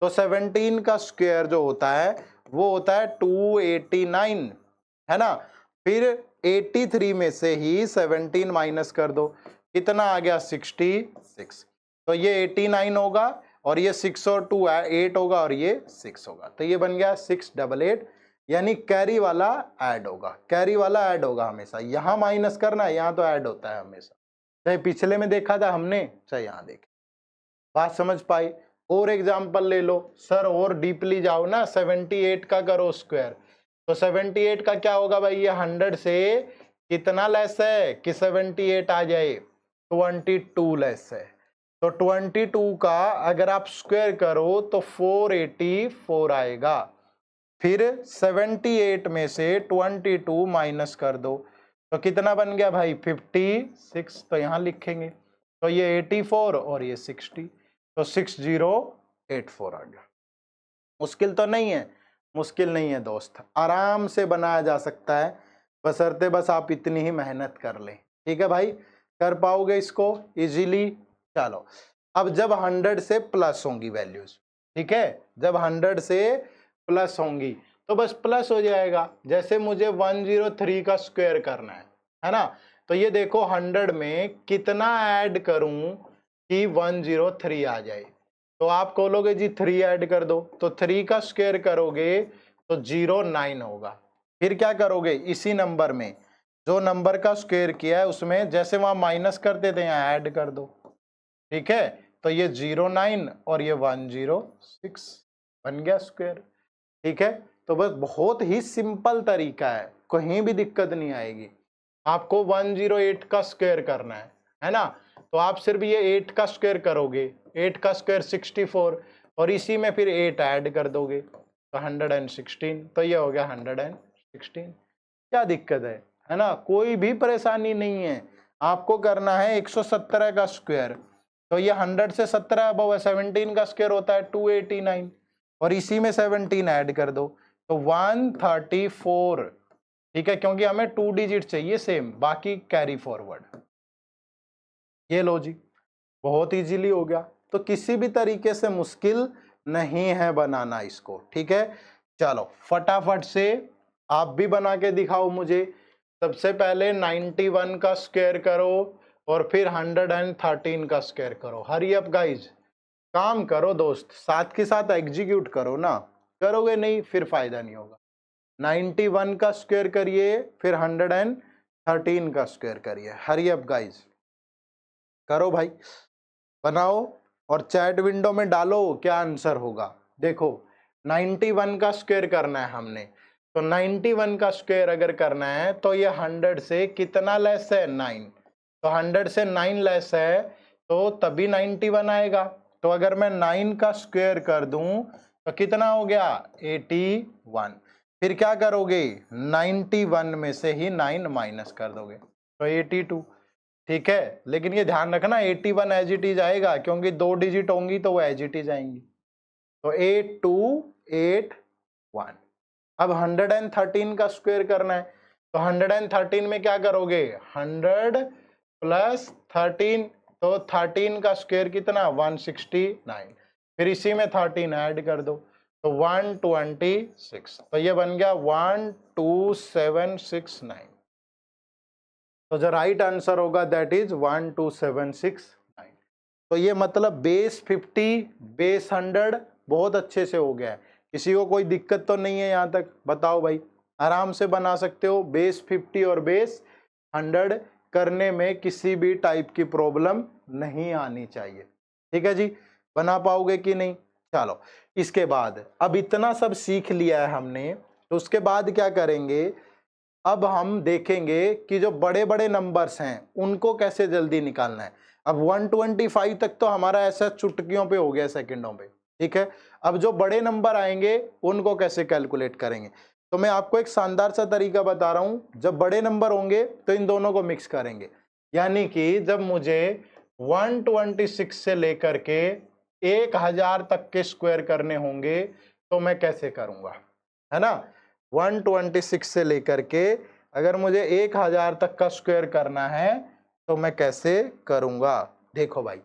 तो 17 का स्क्वायर जो होता है वो होता है 289, है ना। फिर 83 में से ही 17 माइनस कर दो, कितना आ गया 66। तो ये 89 होगा, और ये 6 और 2 8 होगा, और ये 6 होगा। तो ये बन गया 688, यानी कैरी वाला ऐड होगा, कैरी वाला ऐड होगा हमेशा। यहां माइनस करना है, यहां तो ऐड होता है हमेशा, चाहे पिछले में देखा था हमने चाहे यहां देखे। बात समझ पाई। और एग्जांपल ले लो सर, और डीपली जाओ ना, 78 का करो स्क्वायर, तो 78 का क्या होगा भाई, ये 100 से कितना लेस है कि 78 आ जाए, 22 लेस है। तो 22 का अगर आप स्क्वायर करो तो 484 आएगा। फिर 78 में से 22 माइनस कर दो तो कितना बन गया भाई 56। तो यहां लिखेंगे, तो ये 84 और ये 60, तो 6084 आ गया। मुश्किल तो नहीं है, मुश्किल नहीं है दोस्त, आराम से बनाया जा सकता है, बशर्ते बस आप इतनी ही मेहनत कर लें। ठीक है भाई, कर पाओगे इसको इजीली। चलो, अब जब 100 से प्लस होंगी वैल्यूज, ठीक है, जब 100 से प्लस होंगी तो बस प्लस हो जाएगा। जैसे मुझे 103 का स्क्वायर करना है ना, तो ये देखो 100 में कितना ऐड करूं कि 103 आ जाए। तो आप बोलोगे जी 3 ऐड कर दो, तो 3 का स्क्वायर करोगे तो 09 होगा। फिर क्या करोगे, इसी नंबर में जो नंबर का स्क्वायर किया है उसमें जैसे वहां माइनस करते थे यहाँ ऐड कर दो। ठीक है, तो ये 09 और ये 106 बन गया स्क्वायर। ठीक है, तो बस बहुत ही सिंपल तरीका है, कहीं भी दिक्कत नहीं आएगी। आपको 108 का स्क्वायर करना है ना, तो आप सिर्फ ये 8 का स्क्वायर करोगे, 8 का स्क्वायर 64, और इसी में फिर 8 ऐड कर दोगे तो 116। तो ये हो गया 116। क्या दिक्कत है ना, कोई भी परेशानी नहीं है। आपको करना है 117 का स्क्वायर, तो ये 100 से 17 अब 17 का स्क्वायर होता है 289, और इसी में 17 ऐड कर दो तो 134। ठीक है, क्योंकि हमें 2 डिजिट चाहिए सेम, बाकी कैरी फॉरवर्ड। ये लो जी, बहुत इजीली हो गया। तो किसी भी तरीके से मुश्किल नहीं है बनाना इसको। ठीक है, चलो फटाफट से आप भी बना के दिखाओ मुझे। सबसे पहले 91 का स्क्वायर करो और फिर 113 का स्क्वायर करो। हरी अप गाइज, काम करो दोस्त, साथ के साथ एग्जीक्यूट करो ना, करोगे नहीं फिर फायदा नहीं होगा। 91 का स्क्वायर करिए, फिर 113 का स्क्वायर करिए। हरी अप गाइस, करो भाई, बनाओ और चैट विंडो में डालो क्या आंसर होगा। देखो 91 का स्क्वायर करना है हमने, तो 91 का स्क्वायर अगर करना है तो ये 100 से कितना लेस है, 9। तो 100 से 9 लेस है तो तभी 91 आएगा। तो अगर मैं 9 का स्क्वायर कर दूं तो कितना हो गया, 81। फिर क्या करोगे, 91 में से ही 9 माइनस कर दोगे तो 82। ठीक है, लेकिन ये ध्यान रखना 81 एज इट इज आएगा, क्योंकि 2 डिजिट होंगी तो वो एज इट इज आएंगी। तो 8281। अब 113 का स्क्वायर करना है, तो 113 में क्या करोगे, 100 प्लस 13, तो 13 का स्क्वायर कितना, 169। फिर इसी में 13 ऐड कर दो तो 126। तो ये बन गया 12769। तो जो राइट आंसर होगा दैट इज 12769। तो ये मतलब बेस 50 बेस 100 बहुत अच्छे से हो गया है। किसी को कोई दिक्कत तो नहीं है यहाँ तक, बताओ भाई, आराम से बना सकते हो। बेस 50 और बेस 100 करने में किसी भी टाइप की प्रॉब्लम नहीं आनी चाहिए। ठीक है जी, बना पाओगे कि नहीं। चलो इसके बाद, अब इतना सब सीख लिया है हमने, तो उसके बाद क्या करेंगे, अब हम देखेंगे कि जो बड़े बड़े नंबर्स हैं उनको कैसे जल्दी निकालना है। अब 125 तक तो हमारा ऐसा चुटकियों पे हो गया, सेकंडों पे। ठीक है, अब जो बड़े नंबर आएंगे उनको कैसे कैलकुलेट करेंगे, तो मैं आपको एक शानदार सा तरीका बता रहा हूं। जब बड़े नंबर होंगे तो इन दोनों को मिक्स करेंगे, यानी कि जब मुझे 126 से लेकर के 1000 तक के स्क्वायर करने होंगे तो मैं कैसे करूंगा, है ना। 126 से लेकर के अगर मुझे 1000 तक का स्क्वायर करना है तो मैं कैसे करूंगा। देखो भाई,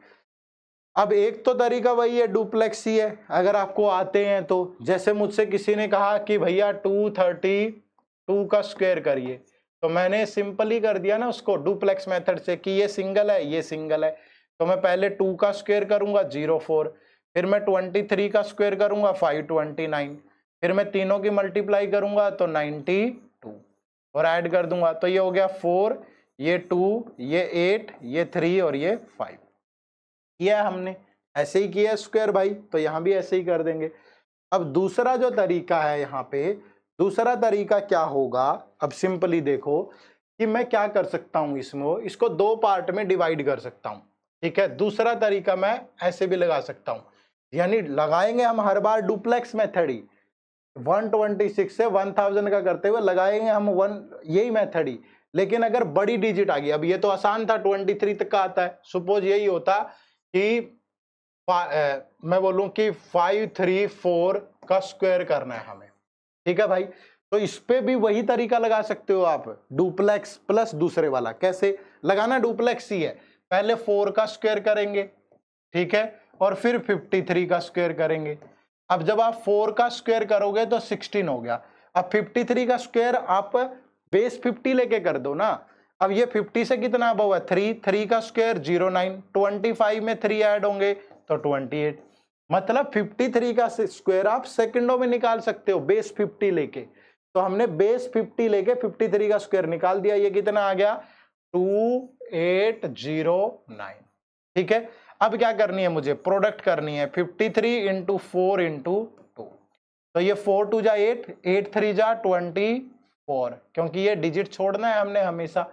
अब एक तो तरीका वही है, डुप्लेक्स ही है, अगर आपको आते हैं तो। जैसे मुझसे किसी ने कहा कि भैया 232 का स्क्वायर करिए, तो मैंने सिंपली कर दिया ना उसको डुप्लेक्स मेथड से कि ये सिंगल है ये सिंगल है। तो मैं पहले 2 का स्क्वायर करूंगा 04, फिर मैं 23 का स्क्वायर करूंगा 529, फिर मैं तीनों की मल्टीप्लाई करूंगा तो 92 और ऐड कर दूंगा तो ये हो गया 4, ये 2, ये 8, ये 3 और ये 5। किया हमने, ऐसे ही किया स्क्वायर भाई, तो यहां भी ऐसे ही कर देंगे। अब दूसरा जो तरीका है, यहाँ पे दूसरा तरीका क्या होगा, अब सिंपली देखो कि मैं क्या कर सकता हूं, इसमें इसको 2 पार्ट में डिवाइड कर सकता हूं। ठीक है, दूसरा तरीका मैं ऐसे भी लगा सकता हूं, यानी लगाएंगे हम हर बार डुप्लेक्स मेथड ही। 126 से 1000 का करते हुए लगाएंगे हम यही मेथड ही। लेकिन अगर बड़ी डिजिट आ गई, अब ये तो आसान था, 23 तक का आता है, सपोज यही होता कि मैं बोलूं कि 534 का स्क्वायर करना है हमें। ठीक है भाई, तो इस पे भी वही तरीका लगा सकते हो आप, डुप्लेक्स प्लस दूसरे वाला। कैसे लगाना, डुप्लेक्स ही है, पहले 4 का स्क्वायर करेंगे, ठीक है, और फिर 53 का स्क्वायर करेंगे। अब जब आप 4 का स्क्वायर करोगे तो 16 हो गया। अब 53 का स्क्वायर आप बेस 50 लेके कर दो ना। अब ये 50 से कितना अब हुआ 3, 3 का स्क्वायर 09, 25 में 3 ऐड होंगे तो 28। मतलब 53 का स्क्वायर आप सेकंडों में निकाल सकते हो बेस 50 लेके। तो हमने बेस 50 लेके 53 का स्क्वायर निकाल दिया, ये कितना आ गया 2809। ठीक है, अब क्या करनी है मुझे, प्रोडक्ट करनी है 53 इंटू 4 इंटू 2। तो ये 4 2 जा 8, 8 3 जा 24, क्योंकि ये डिजिट छोड़ना है हमने हमेशा,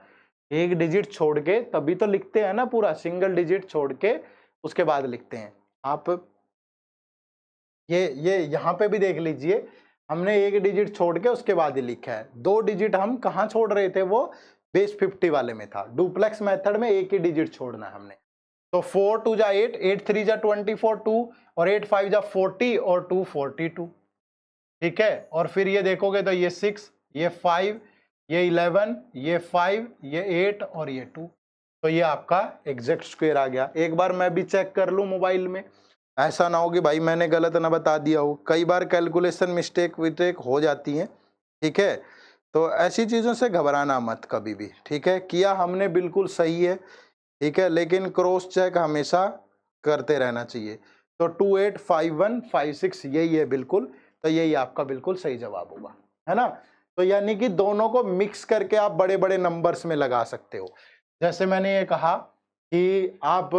एक डिजिट छोड़ के तभी तो लिखते हैं ना पूरा, सिंगल डिजिट छोड़ के उसके बाद लिखते हैं। आप ये यहाँ पे भी देख लीजिए, हमने एक डिजिट छोड़ के उसके बाद ही लिखा है। 2 डिजिट हम कहाँ छोड़ रहे थे, वो बेस 50 वाले में था। डुप्लेक्स मेथड में एक ही डिजिट छोड़ना है हमने। तो 4 2 जा 8, 8 3 जा 24 2, और 8 5 जा 40 और 2 42। ठीक है, और फिर ये देखोगे तो ये 6, ये 5, ये 11, ये 5, ये 8 और ये 2। तो ये आपका एग्जैक्ट स्क्वायर आ गया। एक बार मैं भी चेक कर लूं मोबाइल में, ऐसा ना हो कि भाई मैंने गलत ना बता दिया हो। कई बार कैलकुलेशन मिस्टेक विटेक हो जाती है। ठीक है, तो ऐसी चीज़ों से घबराना मत कभी भी। ठीक है, किया हमने बिल्कुल सही है। ठीक है, लेकिन क्रॉस चेक हमेशा करते रहना चाहिए। तो 285156 यही है बिल्कुल। तो यही आपका बिल्कुल सही जवाब होगा, है ना। तो यानी कि दोनों को मिक्स करके आप बड़े बड़े नंबर्स में लगा सकते हो। जैसे मैंने ये कहा कि आप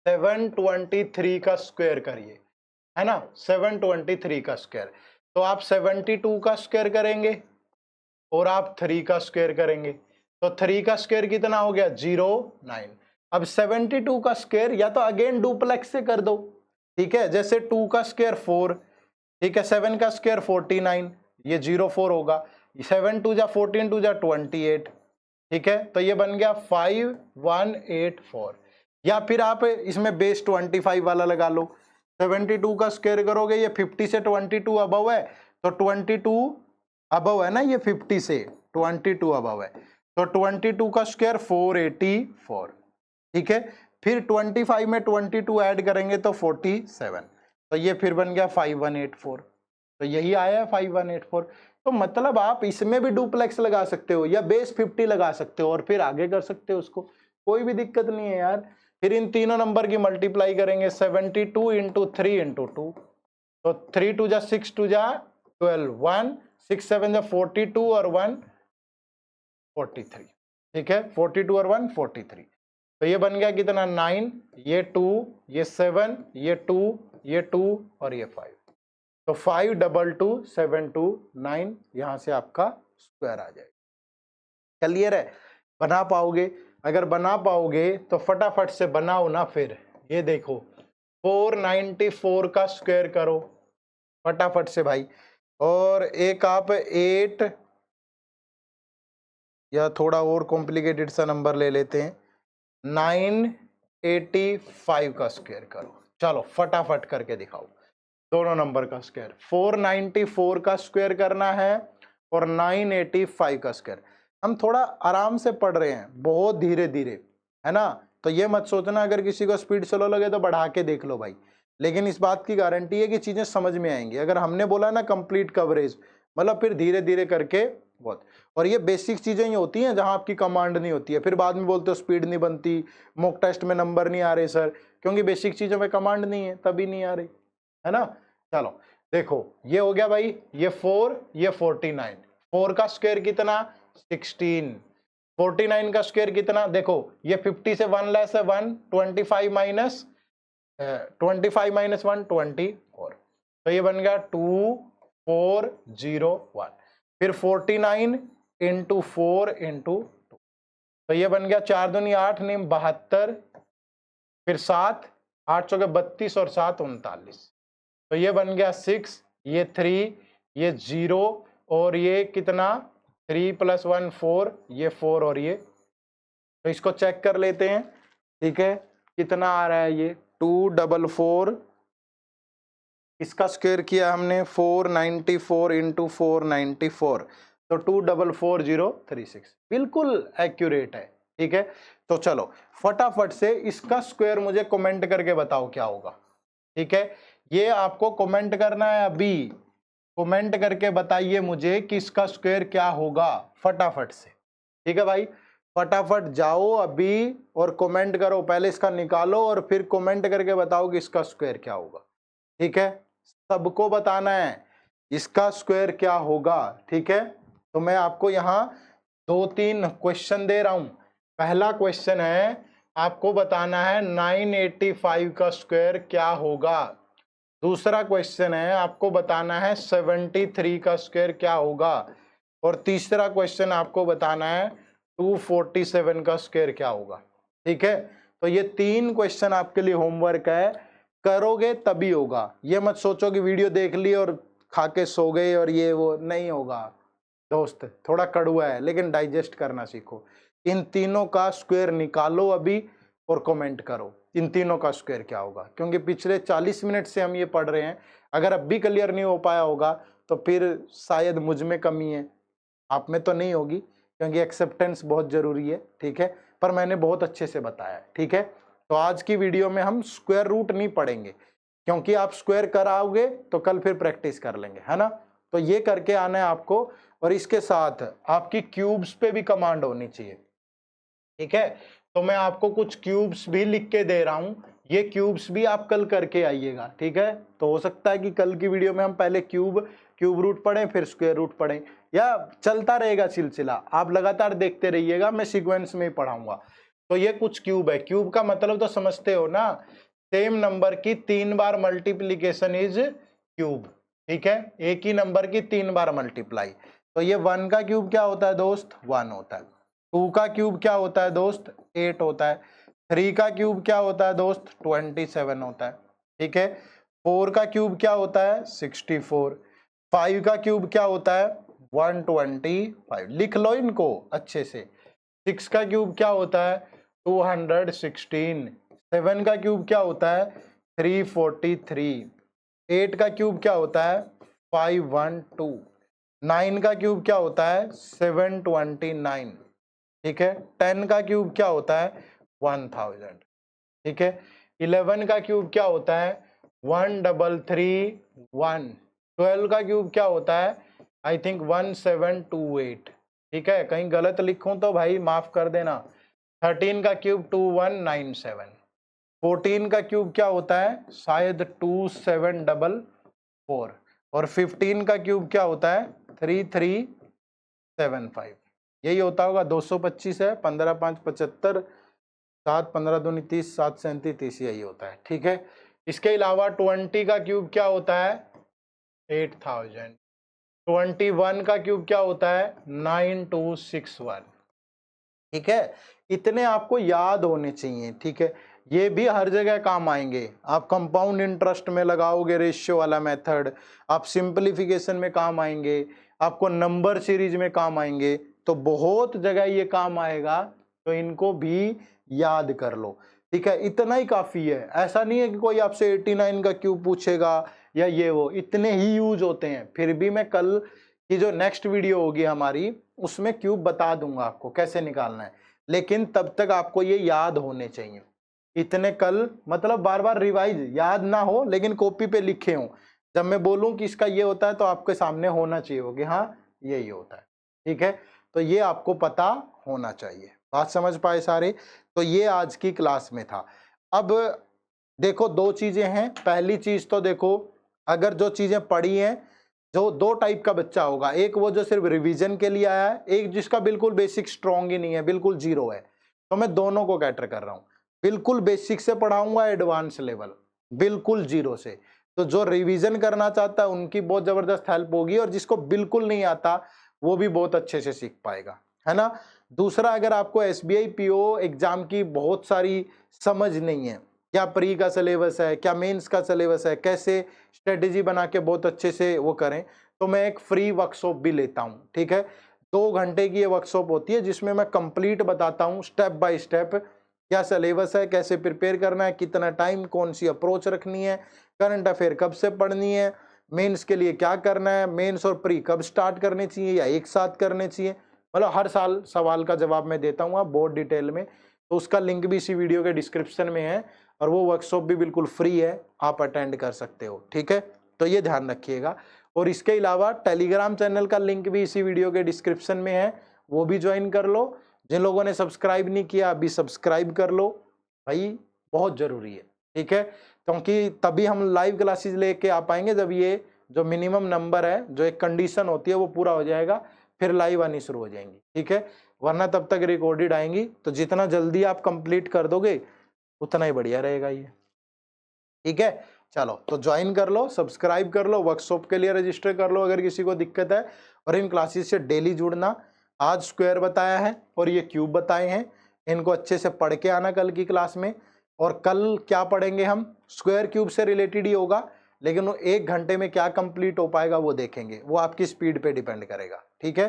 723 का स्क्वायर करिए, है ना, 723 का स्क्वायर। तो आप 72 का स्क्वायर करेंगे और आप 3 का स्क्वायर करेंगे, तो 3 का स्क्वायर कितना हो गया 09। अब 72 का स्क्वायर या तो अगेन डुप्लेक्स से कर दो, ठीक है, जैसे 2 का स्क्वायर 4, ठीक है, 7 का स्क्वायर 49, ये 04 होगा, 7 2 जा 14 2 जा 28, ठीक है, तो ये बन गया 5184। या फिर आप इसमें बेस 25 वाला लगा लो, 72 का स्क्वायर करोगे, ये 50 से 22 अबव है, तो 22 अबव है ना, ये 50 से 22 अबव है, तो 22 का स्क्वायर 484, ठीक है, फिर 25 में 22 ऐड करेंगे तो 47, तो ये फिर बन गया 5184। तो यही आया है 5184। तो मतलब आप इसमें भी डुप्लेक्स लगा सकते हो या बेस 50 लगा सकते हो और फिर आगे कर सकते हो उसको, कोई भी दिक्कत नहीं है यार। फिर इन तीनों नंबर की मल्टीप्लाई करेंगे, 72 इंटू 3 इंटू 2, तो 3 2 जा 6 2 जा 12, 1 6 7 जा 42 और 1 43, ठीक है, 42 और 1 43। तो ये बन गया कितना 9, ये 2, ये 7, ये 2, ये 2 और ये 5, तो 522729 यहां से आपका स्क्वायर आ जाएगा। क्लियर है, बना पाओगे? अगर बना पाओगे तो फटाफट से बनाओ ना। फिर ये देखो 494 का स्क्वायर करो फटाफट से भाई, और एक आप 8 या थोड़ा और कॉम्प्लिकेटेड सा नंबर ले लेते हैं, 985 का स्क्वायर करो। चलो फटाफट करके दिखाओ दोनों नंबर का स्क्वायर। 494 का स्क्वायर करना है और 985 का स्क्वायर। हम थोड़ा आराम से पढ़ रहे हैं, बहुत धीरे धीरे, है ना। तो ये मत सोचना अगर किसी को स्पीड स्लो लगे तो बढ़ा के देख लो भाई, लेकिन इस बात की गारंटी है कि चीजें समझ में आएंगी। अगर हमने बोला ना कंप्लीट कवरेज, मतलब फिर धीरे धीरे करके बहुत। और ये बेसिक चीजें ही होती हैं जहां आपकी कमांड नहीं होती है, फिर बाद में बोलते हो स्पीड नहीं बनती, मॉक टेस्ट में नंबर नहीं आ रहे सर, क्योंकि बेसिक चीजों में कमांड नहीं है तभी नहीं आ रही, है ना। चलो देखो ये हो गया भाई, ये 4, ये 49, 4 का स्क्वायर कितना 16, 49 का स्क्वायर कितना, देखो ये 50 से 1 लेस है 1, 25 माइनस 1 24, तो ये बन गया 2401। फिर 49 इंटू 4 इंटू 2, तो ये बन गया 4 दूनी 8 नीम 72, फिर 7 8 चौके 32 और 7 39, तो ये बन गया 6, ये 3, ये 0 और ये कितना 3 + 1 4, ये 4 और ये, तो इसको चेक कर लेते हैं, ठीक है, कितना आ रहा है ये 244, इसका स्क्वायर किया हमने 494 इंटू 494, तो 244036, बिल्कुल एक्यूरेट है, ठीक है। तो चलो फटाफट से इसका स्क्वायर मुझे कमेंट करके बताओ क्या होगा, ठीक है, ये आपको कमेंट करना है अभी, कमेंट करके बताइए मुझे कि इसका स्क्वायर क्या होगा फटाफट से, ठीक है भाई, फटाफट जाओ अभी और कमेंट करो, पहले इसका निकालो और फिर कमेंट करके बताओ कि इसका स्क्वायर क्या होगा, ठीक है, सबको बताना है इसका स्क्वायर क्या होगा, ठीक है। तो मैं आपको यहाँ 2-3 क्वेश्चन दे रहा हूं। पहला क्वेश्चन है, आपको बताना है 985 का स्क्वायर क्या होगा। दूसरा क्वेश्चन है, आपको बताना है 73 का स्क्वायर क्या होगा। और तीसरा क्वेश्चन आपको बताना है 247 का स्क्वायर क्या होगा, ठीक है। तो ये 3 क्वेश्चन आपके लिए होमवर्क है, करोगे तभी होगा। ये मत सोचो कि वीडियो देख ली और खा के सो गए और ये वो, नहीं होगा दोस्त, थोड़ा कड़वा है लेकिन डाइजेस्ट करना सीखो। इन तीनों का स्क्वायर निकालो अभी और कमेंट करो इन तीनों का स्क्वायर क्या होगा, क्योंकि पिछले 40 मिनट से हम ये पढ़ रहे हैं। अगर अब भी क्लियर नहीं हो पाया होगा तो फिर शायद मुझ में कमी है, आप में तो नहीं होगी, क्योंकि एक्सेप्टेंस बहुत जरूरी है, ठीक है, पर मैंने बहुत अच्छे से बताया, ठीक है। तो आज की वीडियो में हम स्क्वायर रूट नहीं पढ़ेंगे, क्योंकि आप स्क्वायर कराओगे तो कल फिर प्रैक्टिस कर लेंगे, है ना। तो ये करके आना है आपको, और इसके साथ आपकी क्यूब्स पे भी कमांड होनी चाहिए, ठीक है। तो मैं आपको कुछ क्यूब्स भी लिख के दे रहा हूं, ये क्यूब्स भी आप कल करके आइएगा, ठीक है। तो हो सकता है कि कल की वीडियो में हम पहले क्यूब रूट पढ़ें, फिर स्क्वायर रूट पढ़ें, या चलता रहेगा सिलसिला, आप लगातार देखते रहिएगा, मैं सीक्वेंस में ही पढ़ाऊंगा। तो ये कुछ क्यूब है, क्यूब का मतलब तो समझते हो ना, सेम नंबर की 3 बार मल्टीप्लीकेशन इज क्यूब, ठीक है, एक ही नंबर की 3 बार मल्टीप्लाई। तो ये 1 का क्यूब क्या होता है दोस्त, 1 होता है। 2 का क्यूब क्या होता है दोस्त, 8 होता है। 3 का क्यूब क्या होता है दोस्त, 27 होता है, ठीक है। 4 का क्यूब क्या होता है, 64। 5 का क्यूब क्या होता है, 125, लिख लो इनको अच्छे से। 6 का क्यूब क्या होता है, 216। 7 का क्यूब क्या होता है, 343। 8 का क्यूब क्या होता है, 512। 9 का क्यूब क्या होता है, 729, ठीक है। 10 का क्यूब क्या होता है, 1000, ठीक है। 11 का क्यूब क्या होता है, 1331। 12 का क्यूब क्या होता है, आई थिंक 1728, ठीक है, कहीं गलत लिखूं तो भाई माफ कर देना। 13 का क्यूब 2197। 14 का क्यूब क्या होता है, शायद 2744। और 15 का क्यूब क्या होता है, 3375। यही होता होगा, 225 है, 15 5 75, 7 15 दूनी 30, 7 37 30, यही होता है, ठीक है। इसके अलावा 20 का क्यूब क्या होता है, 8000। 21 का क्यूब क्या होता है, 9261, ठीक है। इतने आपको याद होने चाहिए, ठीक है। ये भी हर जगह काम आएंगे, आप कंपाउंड इंटरेस्ट में लगाओगे रेशियो वाला मेथड, आप सिंपलीफिकेशन में काम आएंगे, आपको नंबर सीरीज में काम आएंगे, तो बहुत जगह ये काम आएगा, तो इनको भी याद कर लो, ठीक है। इतना ही काफी है, ऐसा नहीं है कि कोई आपसे 89 का क्यूब पूछेगा या ये वो, इतने ही यूज होते हैं। फिर भी मैं कल की जो नेक्स्ट वीडियो होगी हमारी, उसमें क्यूब बता दूंगा आपको कैसे निकालना है, लेकिन तब तक आपको ये याद होने चाहिए। इतने कल मतलब बार बार रिवाइज, याद ना हो लेकिन कॉपी पे लिखे हो, जब मैं बोलूं कि इसका ये होता है तो आपके सामने होना चाहिए होगी, हाँ यही होता है, ठीक है। तो ये आपको पता होना चाहिए, बात समझ पाए सारे। तो ये आज की क्लास में था। अब देखो दो चीजें हैं, पहली चीज तो देखो, अगर जो चीजें पढ़ी हैं, जो दो टाइप का बच्चा होगा, एक वो जो सिर्फ रिवीजन के लिए आया है, एक जिसका बिल्कुल बेसिक स्ट्रॉन्ग ही नहीं है, बिल्कुल जीरो है। तो मैं दोनों को कैटर कर रहा हूं, बिल्कुल बेसिक से पढ़ाऊंगा एडवांस लेवल, बिल्कुल जीरो से। तो जो रिवीजन करना चाहता है उनकी बहुत जबरदस्त हेल्प होगी, और जिसको बिल्कुल नहीं आता वो भी बहुत अच्छे से सीख पाएगा, है ना। दूसरा, अगर आपको एसबीआई पीओ एग्जाम की बहुत सारी समझ नहीं है, क्या प्री का सिलेबस है, क्या मेंस का सिलेबस है, कैसे स्ट्रेटेजी बना के बहुत अच्छे से वो करें, तो मैं एक फ्री वर्कशॉप भी लेता हूं, ठीक है। 2 घंटे की ये वर्कशॉप होती है, जिसमें मैं कंप्लीट बताता हूं स्टेप बाय स्टेप, क्या सिलेबस है, कैसे प्रिपेयर करना है, कितना टाइम, कौन सी अप्रोच रखनी है, करंट अफेयर कब से पढ़नी है, मेंस के लिए क्या करना है, मेंस और प्री कब स्टार्ट करने चाहिए या एक साथ करने चाहिए, मतलब हर साल सवाल का जवाब मैं देता हूँ बहुत डिटेल में। तो उसका लिंक भी इसी वीडियो के डिस्क्रिप्शन में है, और वो वर्कशॉप भी बिल्कुल फ्री है, आप अटेंड कर सकते हो, ठीक है। तो ये ध्यान रखिएगा। और इसके अलावा टेलीग्राम चैनल का लिंक भी इसी वीडियो के डिस्क्रिप्शन में है, वो भी ज्वाइन कर लो। जिन लोगों ने सब्सक्राइब नहीं किया अभी सब्सक्राइब कर लो भाई, बहुत जरूरी है, ठीक है। क्योंकि तभी हम लाइव क्लासेस लेके आ पाएंगे जब ये जो मिनिमम नंबर है, जो एक कंडीशन होती है, वो पूरा हो जाएगा, फिर लाइव आनी शुरू हो जाएंगी, ठीक है। वरना तब तक रिकॉर्डेड आएंगी, तो जितना जल्दी आप कंप्लीट कर दोगे उतना ही बढ़िया रहेगा ये, ठीक है। चलो तो ज्वाइन कर लो, सब्सक्राइब कर लो, वर्कशॉप के लिए रजिस्टर कर लो अगर किसी को दिक्कत है। और इन क्लासेस से डेली जुड़ना। आज स्क्वायर बताया है और ये क्यूब बताए हैं, इनको अच्छे से पढ़ के आना कल की क्लास में। और कल क्या पढ़ेंगे हम, स्क्वायर क्यूब से रिलेटेड ही होगा, लेकिन वो 1 घंटे में क्या कंप्लीट हो पाएगा वो देखेंगे, वो आपकी स्पीड पे डिपेंड करेगा, ठीक है।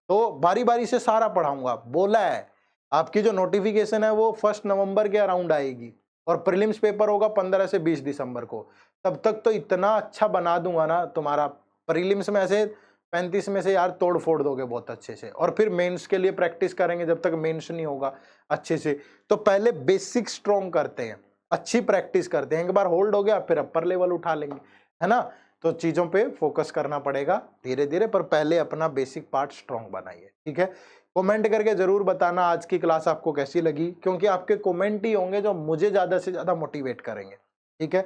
तो बारी बारी से सारा पढ़ाऊंगा, बोला है। आपकी जो नोटिफिकेशन है वो 1 नवंबर के अराउंड आएगी, और प्रीलिम्स पेपर होगा 15 से 20 दिसंबर को। तब तक तो इतना अच्छा बना दूंगा ना तुम्हारा, प्रीलिम्स में ऐसे 35 में से यार तोड़ फोड़ दोगे बहुत अच्छे से। और फिर मेंस के लिए प्रैक्टिस करेंगे जब तक मेंस नहीं होगा अच्छे से। तो पहले बेसिक स्ट्रॉन्ग करते हैं, अच्छी प्रैक्टिस करते हैं, एक बार होल्ड हो गया फिर अपर लेवल उठा लेंगे, है ना। तो चीजों पे फोकस करना पड़ेगा धीरे धीरे, पर पहले अपना बेसिक पार्ट स्ट्रॉन्ग बनाइए, ठीक है। कमेंट करके जरूर बताना आज की क्लास आपको कैसी लगी, क्योंकि आपके कमेंट ही होंगे जो मुझे ज्यादा से ज्यादा मोटिवेट करेंगे। ठीक है,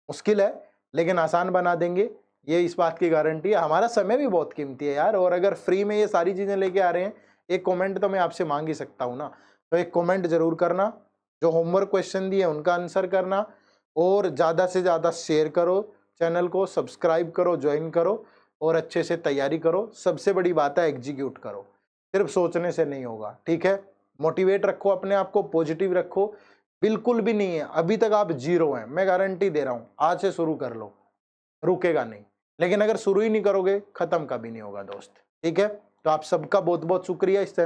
मुश्किल है लेकिन आसान बना देंगे, ये इस बात की गारंटी है। हमारा समय भी बहुत कीमती है यार, और अगर फ्री में ये सारी चीजें लेके आ रहे हैं, एक कमेंट तो मैं आपसे मांग ही सकता हूँ ना। तो एक कमेंट जरूर करना, जो होमवर्क क्वेश्चन दिए उनका आंसर करना, और ज्यादा से ज्यादा शेयर करो, चैनल को सब्सक्राइब करो, ज्वाइन करो, और अच्छे से तैयारी करो। सबसे बड़ी बात है एग्जीक्यूट करो, सिर्फ सोचने से नहीं होगा। ठीक है, मोटिवेट रखो अपने आप को, पॉजिटिव रखो। बिल्कुल भी नहीं है, अभी तक आप जीरो हैं, मैं गारंटी दे रहा हूं। आज से शुरू कर लो, रुकेगा नहीं। लेकिन अगर शुरू ही नहीं करोगे, खत्म कभी नहीं होगा दोस्त। ठीक है, तो आप सबका बहुत बहुत शुक्रिया इस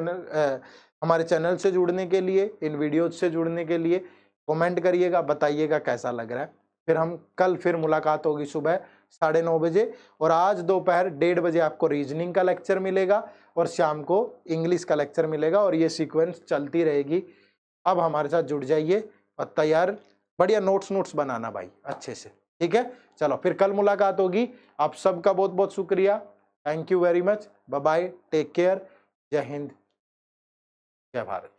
हमारे चैनल से जुड़ने के लिए, इन वीडियोज से जुड़ने के लिए। कमेंट करिएगा, बताइएगा कैसा लग रहा है। फिर हम कल फिर मुलाकात होगी सुबह 9:30 बजे, और आज दोपहर 1:30 बजे आपको रीजनिंग का लेक्चर मिलेगा, और शाम को इंग्लिश का लेक्चर मिलेगा, और ये सीक्वेंस चलती रहेगी। अब हमारे साथ जुड़ जाइए और तैयार, बढ़िया नोट्स बनाना भाई अच्छे से। ठीक है, चलो फिर कल मुलाकात होगी। आप सबका बहुत बहुत शुक्रिया, thank you very much, bye bye, take care, जय हिंद, जय भारत।